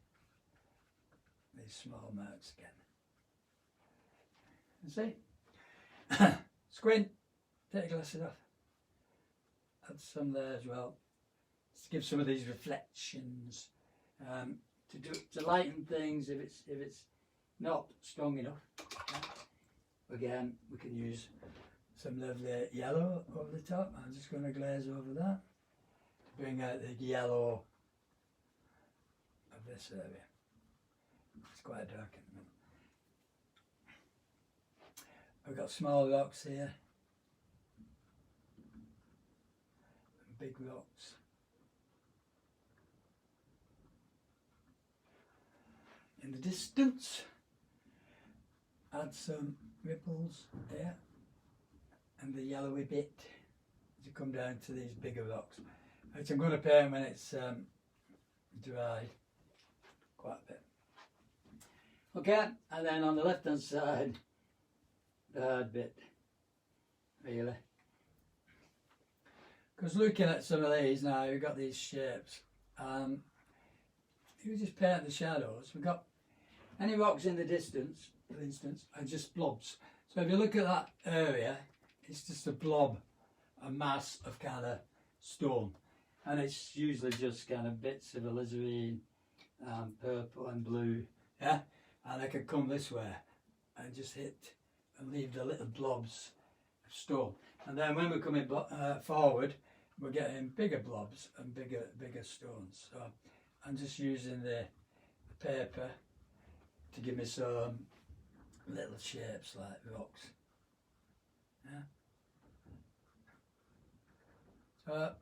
these small marks again. You see? Squint, take your glasses off. Add some there as well. Just give some of these reflections to lighten things if it's not strong enough. Yeah. Again, we can use some lovely yellow over the top. I'm just going to glaze over that to bring out the yellow of this area. It's quite dark in the middle. I've got small rocks here, and big rocks. In the distance, add some ripples there, and the yellowy bit as you come down to these bigger rocks, which I'm going to paint when it's dried quite a bit. Okay, and then on the left hand side the hard bit, really. Because looking at some of these now, we've got these shapes. If you just paint the shadows, we've got any rocks in the distance, for instance, are just blobs. So if you look at that area, it's just a blob, a mass of kind of stone. And it's usually just kind of bits of alizarin, purple and blue, yeah? And I could come this way and just hit and leave the little blobs of stone. And then when we're coming forward, we're getting bigger blobs and bigger stones. So I'm just using the paper to give me some little shapes like rocks. Yeah. So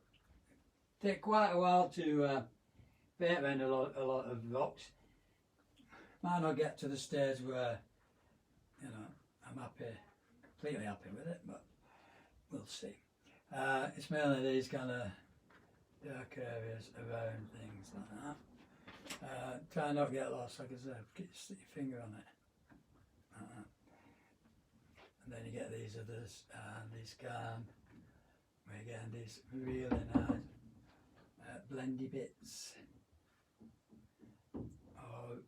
take quite a while to paint around a lot of rocks. Might not get to the stage where, you know, I'm completely happy with it, but we'll see. It's mainly these kind of dark areas around things like that. Try not to get lost, like I said, stick your finger on it. And then you get these others, and these calm. We're getting these really nice blendy bits, or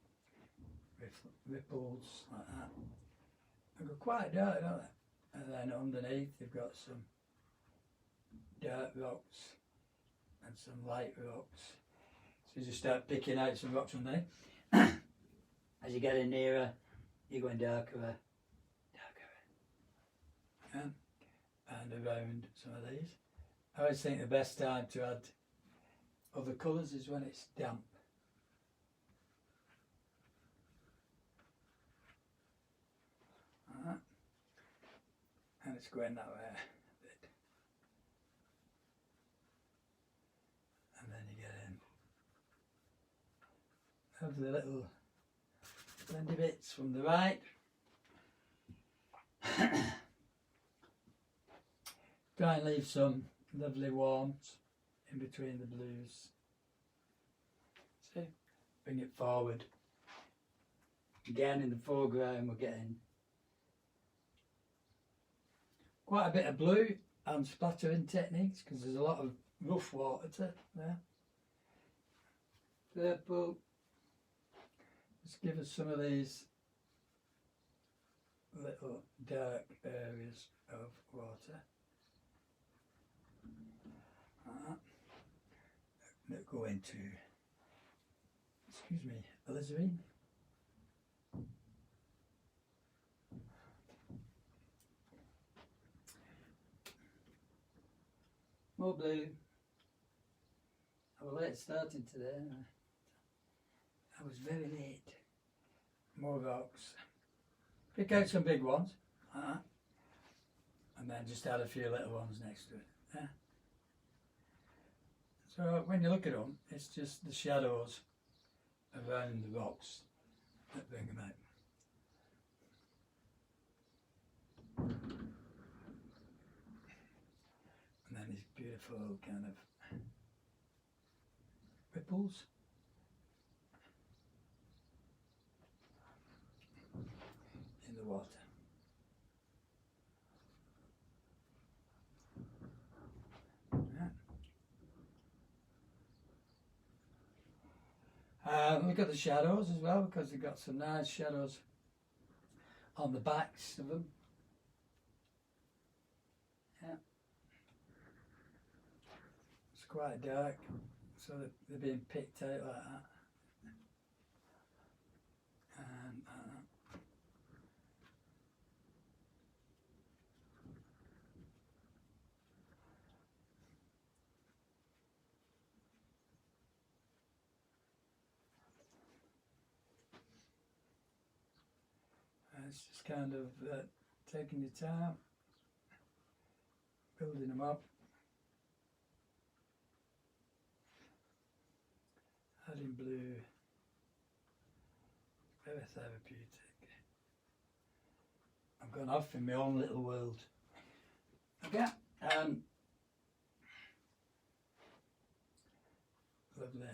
ripples like that. They go quite dark, don't they? And then underneath you've got some dark rocks and some light rocks. So you just start picking out some rocks underneath. As you get in nearer, you're going darker. Yeah. And around some of these. I always think the best time to add other colours is when it's damp. And it's going that way a bit. And then you get in of the little blendy bits from the right. Try and leave some lovely warmth in between the blues. See? Bring it forward. Again in the foreground we're getting quite a bit of blue and splattering techniques because there's a lot of rough water there. Purple. Just give us some of these little dark areas of water. That go into, excuse me, alizarin. More blue. I was late starting today. I was very late. More rocks. Pick out some big ones. And then just add a few little ones next to it. Yeah. So when you look at them, it's just the shadows around the rocks that bring them out. And then these beautiful kind of ripples. In the water. We've got the shadows as well because we've got some nice shadows on the backs of them. Yeah. It's quite dark, so they're being picked out like that. And it's just kind of taking your time, building them up, adding blue, very therapeutic. I've gone off in my own little world. Okay, lovely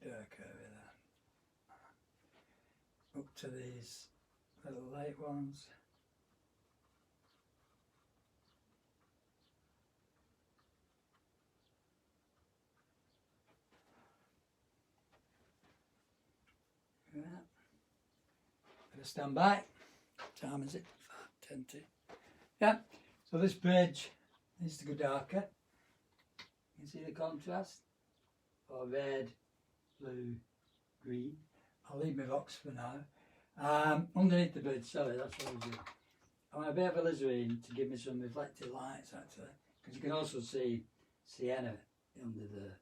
dark area there. Up to these little light ones. Gonna stand by. What time is it? 10 to. Yeah. So this bridge needs to go darker. You see the contrast? Or red, blue, green. I'll leave my box for now. Underneath the bridge, sorry, that's what I do. I want a bit of alizarin to give me some reflective lights actually, because you can also see sienna under there.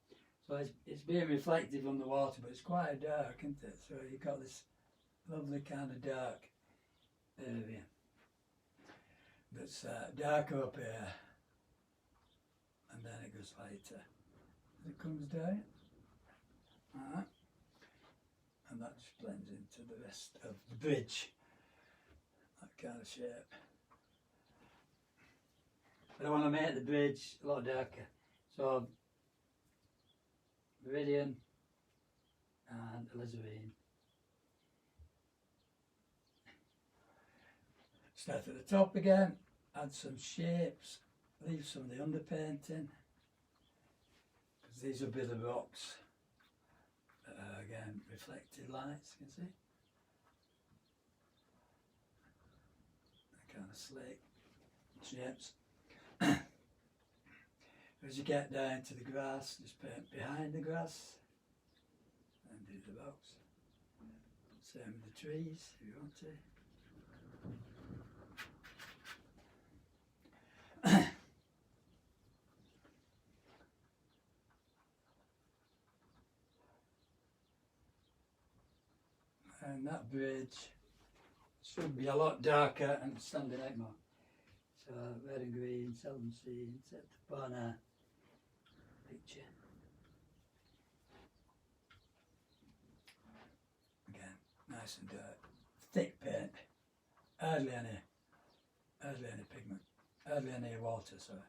So it's being reflective on the water, but it's quite dark, isn't it? So you've got this lovely kind of dark area that's darker up here, and then it goes lighter as it comes down. Alright. And that just blends into the rest of the bridge, that kind of shape. But I want to make the bridge a lot darker, so meridian and alizarin. Start at the top again, add some shapes, leave some of the underpainting, because these will be the rocks. Again, reflected lights, you can see. Kind of slick shapes. As you get down to the grass, just paint behind the grass and do the rocks. Same with the trees if you want to. And that bridge should be a lot darker and standing out more. So red and green, seldom seen, except upon a picture. Again, nice and dark. Thick paint. Hardly any pigment. Hardly any water, sorry.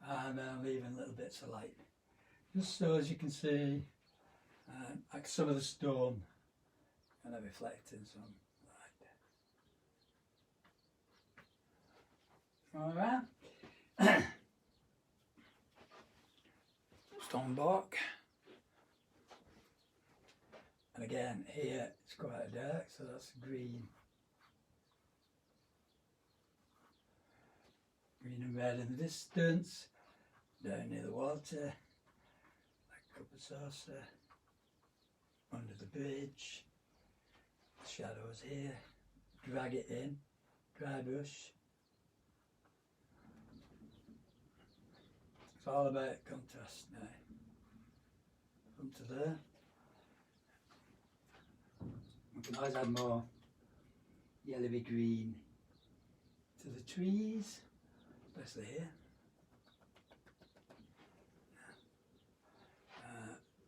And then leaving little bits of light. Just so as you can see, like some of the stone kind of reflecting some light. Alright. Stone block. And again, here it's quite dark, so that's green. Green and red in the distance. Down near the water. Like a cup of saucer. Under the bridge, the shadows here, drag it in, dry brush. It's all about contrast now. Come to there. We can always add more yellowy green to the trees, especially here.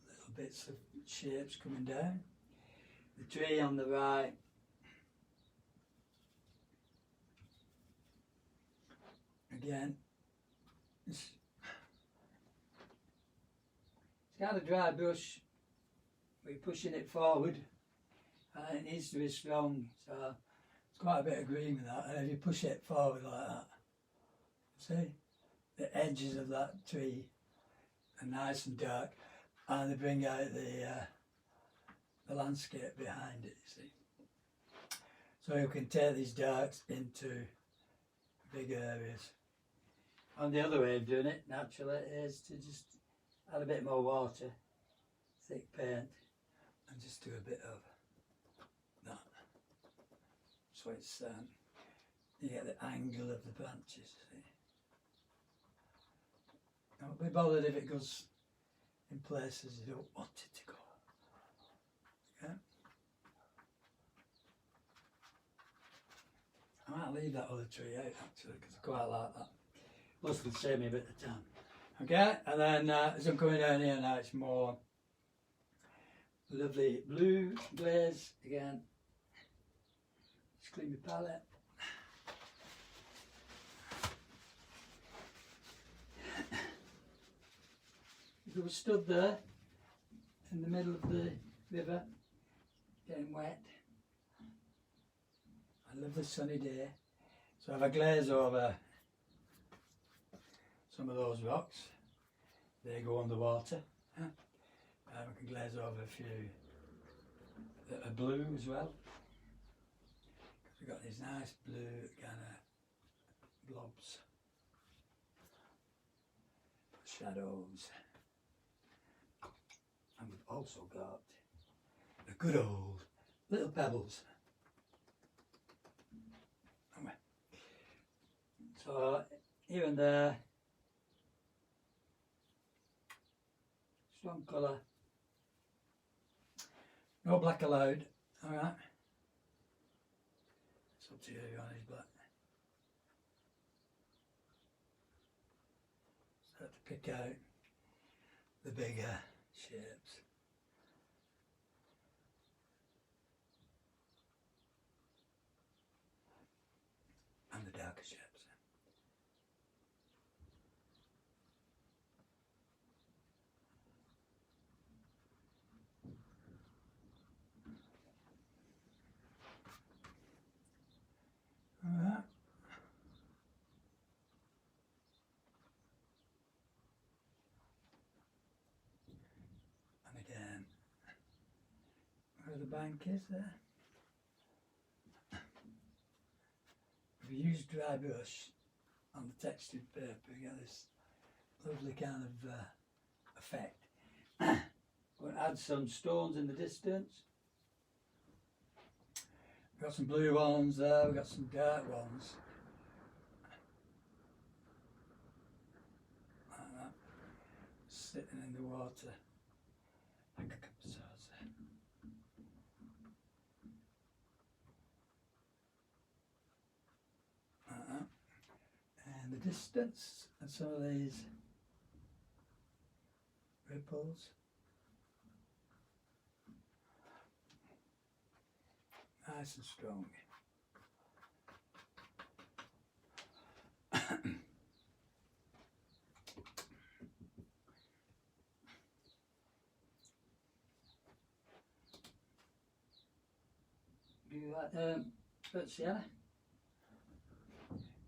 Little bits of shapes coming down. The tree on the right, again, it's got a dry brush, we're pushing it forward and it needs to be strong, so it's quite a bit of green with that, and if you push it forward like that, see, the edges of that tree are nice and dark, and they bring out the landscape behind it, you see. So you can take these darks into big areas. And the other way of doing it, naturally, is to just add a bit more water, thick paint, and just do a bit of that. So it's, you get the angle of the branches, see. Don't be bothered if it goes in places you don't want it to go. Okay. I might leave that other tree out actually, because I quite like that. Plus it'll save me a bit of time. Okay, and then as I'm coming down here now, it's more lovely blue glaze again. Just clean my palette. If we were stood there in the middle of the river, getting wet, a lovely sunny day, so if I glaze over some of those rocks, they go underwater, and we can glaze over a few that are blue as well. We've got these nice blue kind of blobs, shadows, and we've also got the good old little pebbles. So here and there, strong colour, no black allowed, alright. It's up to you if you want his black. Start to pick out the bigger shapes. And the darker shapes. Alright. And again, where the bank is there. If you use dry brush on the textured paper, you get this lovely kind of effect. We'll add some stones in the distance. We've got some blue ones there, we've got some dark ones. Like that. Sitting in the water. Like a cup of sauce. Like that. And the distance and some of these ripples. Nice and strong. You like bit sienna?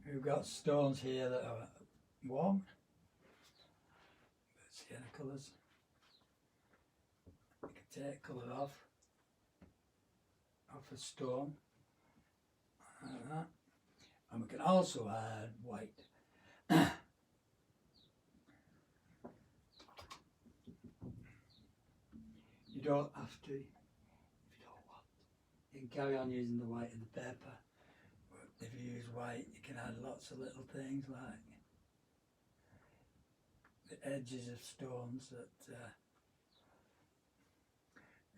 We've got stones here that are warm, bit sienna colours. You can take colour off a stone like that, and we can also add white. You don't have to, if you don't want. You can carry on using the white in the paper, but if you use white you can add lots of little things like the edges of stones that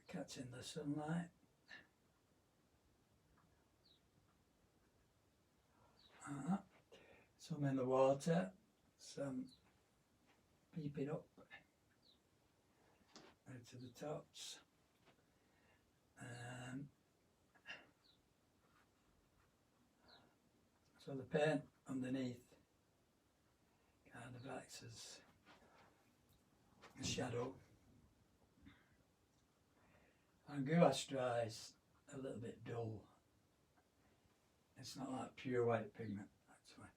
catch in the sunlight. Some in the water, some peeping up out to the tops. So the paint underneath kind of acts as a shadow. And gouache dry is a little bit dull. It's not like pure white pigment, actually.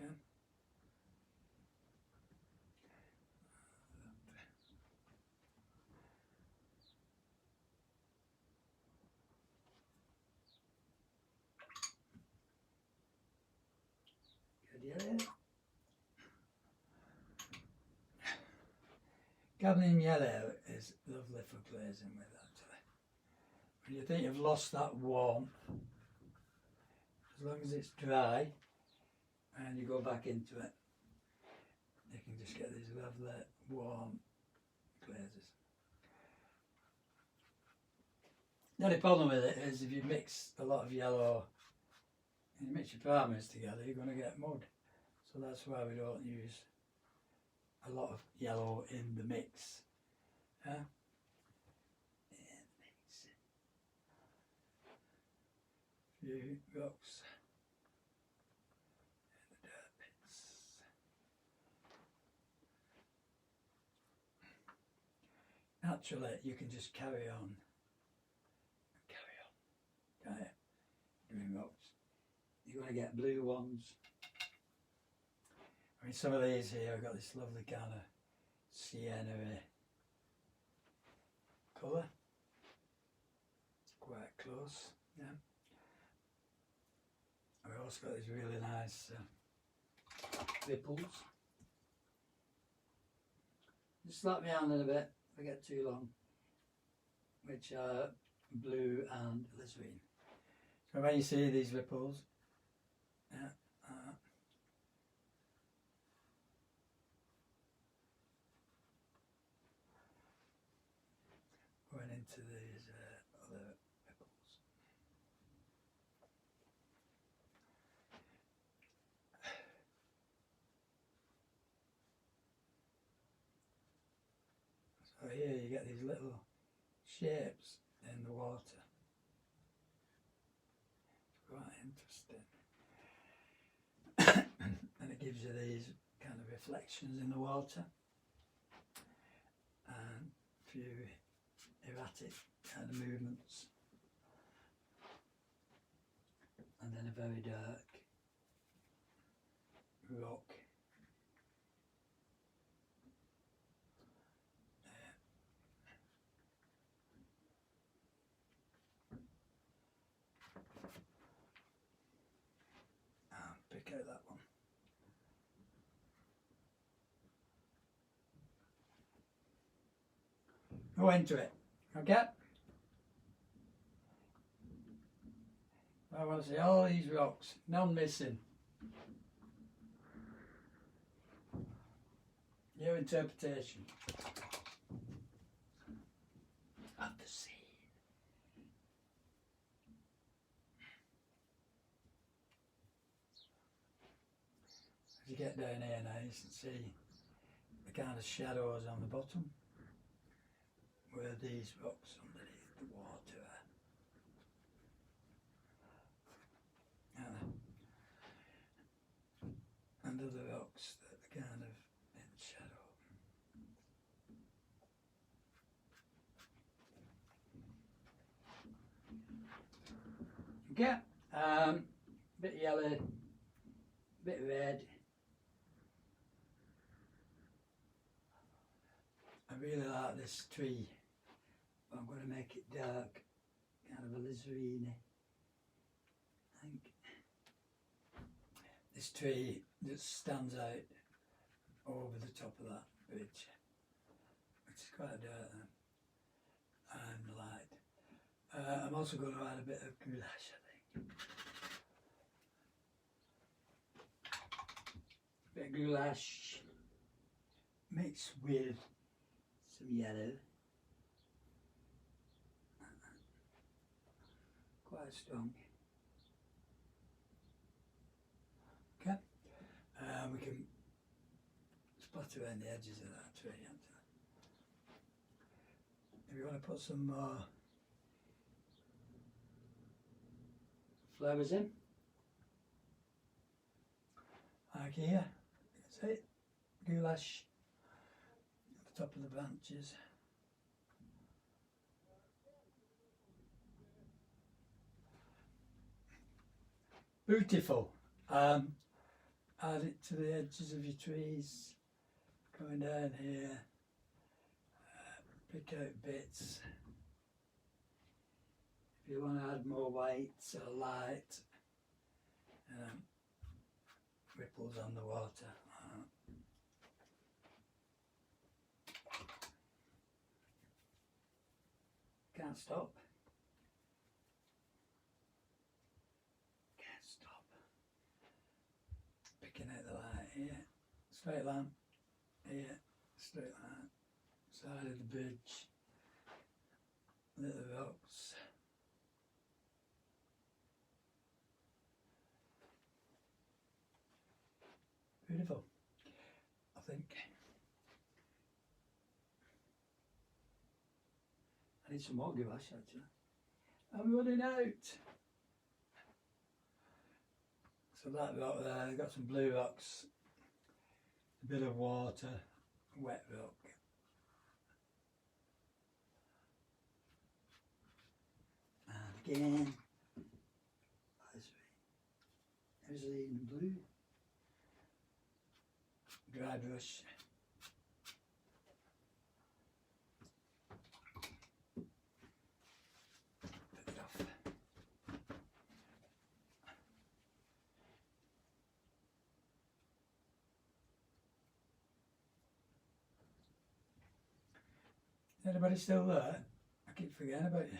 Okay. Good yellow. Gable yellow is lovely for glazing with, actually. When you think you've lost that warmth, as long as it's dry and you go back into it, you can just get these lovely warm glazes. The only problem with it is if you mix a lot of yellow and you mix your primers together, you're going to get mud. So that's why we don't use a lot of yellow in the mix. Few rocks and the dirt bits. Naturally, you can just carry on, can't you? Doing rocks. You're going to get blue ones. I mean, some of these here, I've got this lovely kind of sienna colour. Quite close, yeah. And we've also got these really nice ripples. Just slap my hand in a bit if I get too long, which are blue and alizarin. So when you see these ripples, yeah, going into these other ripples. So here you get these little shapes in the water. It's quite interesting. And it gives you these kind of reflections in the water and a few erratic kind of movements, and then a very dark rock. Pick out that one. Go into it, okay? I want to see all these rocks, none missing. Your interpretation of the scene. As you get down here now, you can see the kind of shadows on the bottom where these rocks underneath the water are. And other rocks that are kind of in shadow. Okay, bit yellow, bit red. I really like this tree, but I'm going to make it dark, kind of alizarin. I think this tree just stands out over the top of that bridge, which is quite dark and light. I'm also going to add a bit of goulash, I think. A bit of goulash mixed with some yellow, quite strong. Okay, we can splatter around the edges of that tree. If you want to put some more flowers in, like here, you can see goulash at the top of the branches. Beautiful. Add it to the edges of your trees, going down here, pick out bits. If you want to add more white or light, ripples on the water. Can't stop. Can't stop. Picking out the light here. Straight line. Here. Straight line. Side of the bridge. Little rocks. Beautiful, I think. I need some more goulash actually. I'm running out. So that rock there, got some blue rocks, a bit of water, wet rock. And again, alizarin blue. Dry brush. Anybody still there? I keep forgetting about you.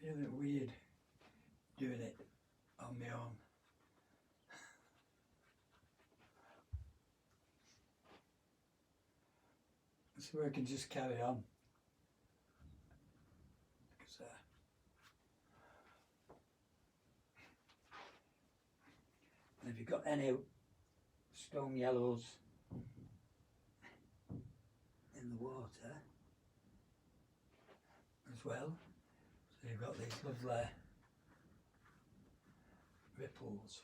Really weird doing it on my own. So I can just carry on. Because, and if you've got any strong yellows in the water as well, so you've got these lovely ripples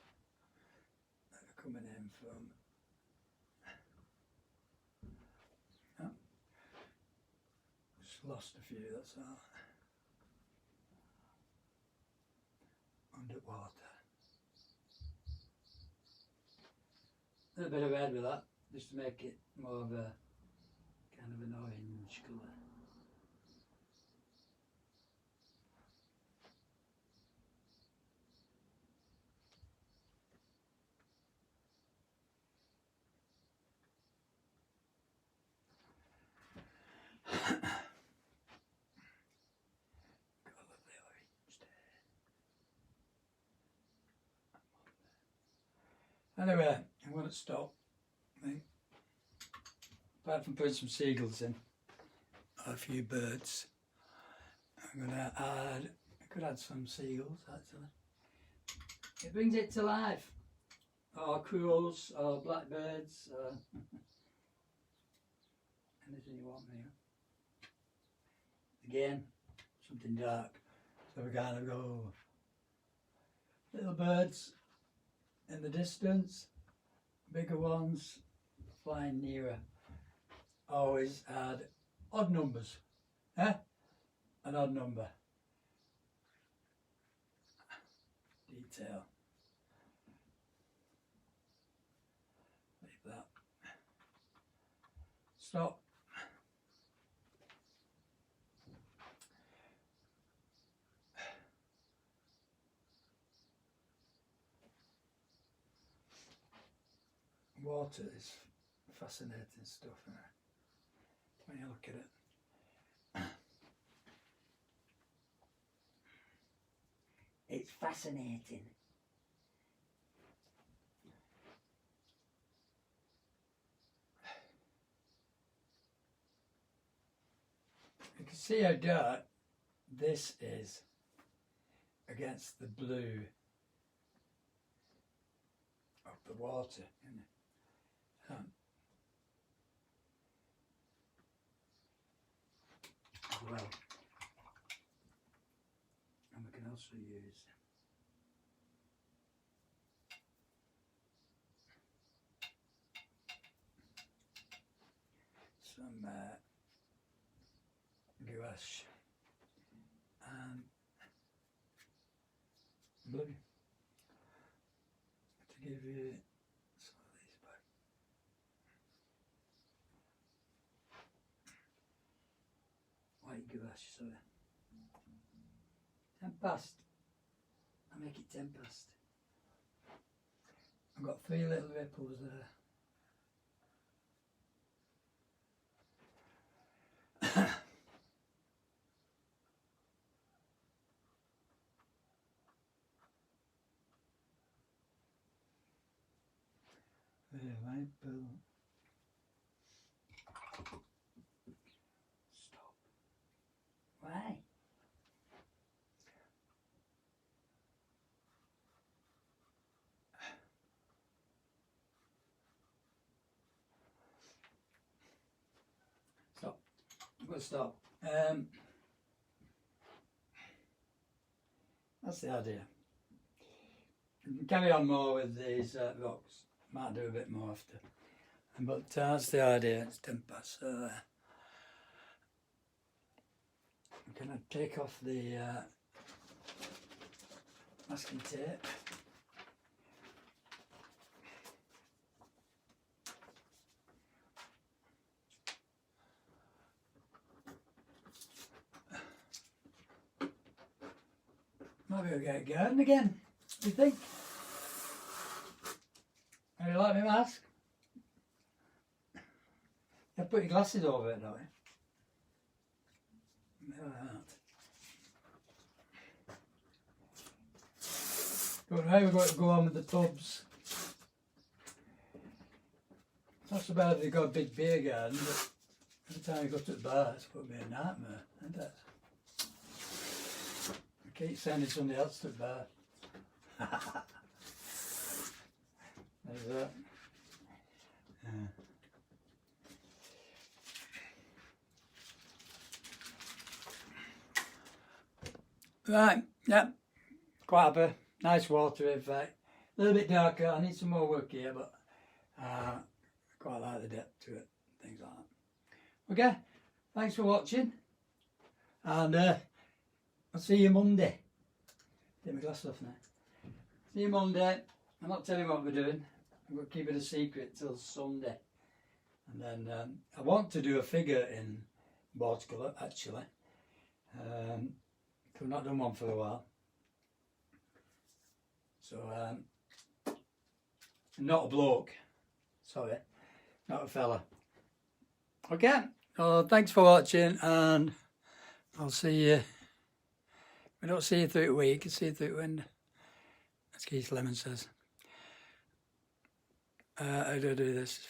that are coming in from lost a few, that's all. Underwater. A little bit of red with that, just to make it more of a kind of an orange colour. Anyway, I'm going to stop. Apart from putting some seagulls in, a few birds, I'm going to add, I could add some seagulls actually. It brings it to life. Or crows, or blackbirds, or anything you want me. Again, something dark. So we're going to go little birds in the distance, bigger ones flying nearer. Always add odd numbers, an odd number. Detail. Leave that. Stop. Water is fascinating stuff, isn't it? When you look at it. It's fascinating. You can see how dark this is against the blue of the water, isn't it? Well, and we can also use some gouache and blue to give you some of these back. White gouache, sorry. 10 past. I make it 10 past. I've got 3 little ripples there. Light blue. Stop. Why? Stop. I'm going to stop. That's the idea. You can carry on more with these rocks. Might do a bit more after. But that's the idea. It's 10 past. So I'm going to take off the masking tape. Maybe we'll get a garden again. What do you think? How do you like my mask? You put your glasses over it, don't you? But now we're going to go on with the pubs. It's not so bad if you've got a big beer garden, but every time you go to the bar, it's going to be a nightmare, isn't it? I keep sending somebody else to the bar. There's that. Right, yeah, quite happy. Nice water in fact. A little bit darker, I need some more work here, but quite like the depth to it, things like that. Okay, thanks for watching, and I'll see you Monday. Take my glasses off now. See you Monday. I'm not telling you what we're doing. I'm going to keep it a secret till Sunday. And then I want to do a figure in watercolour actually. I've not done one for a while. So, not a bloke. Sorry, not a fella. Okay, well, thanks for watching, and I'll see you. We don't see you through the week, we see you through the wind. As Keith Lemon says. How do I do this?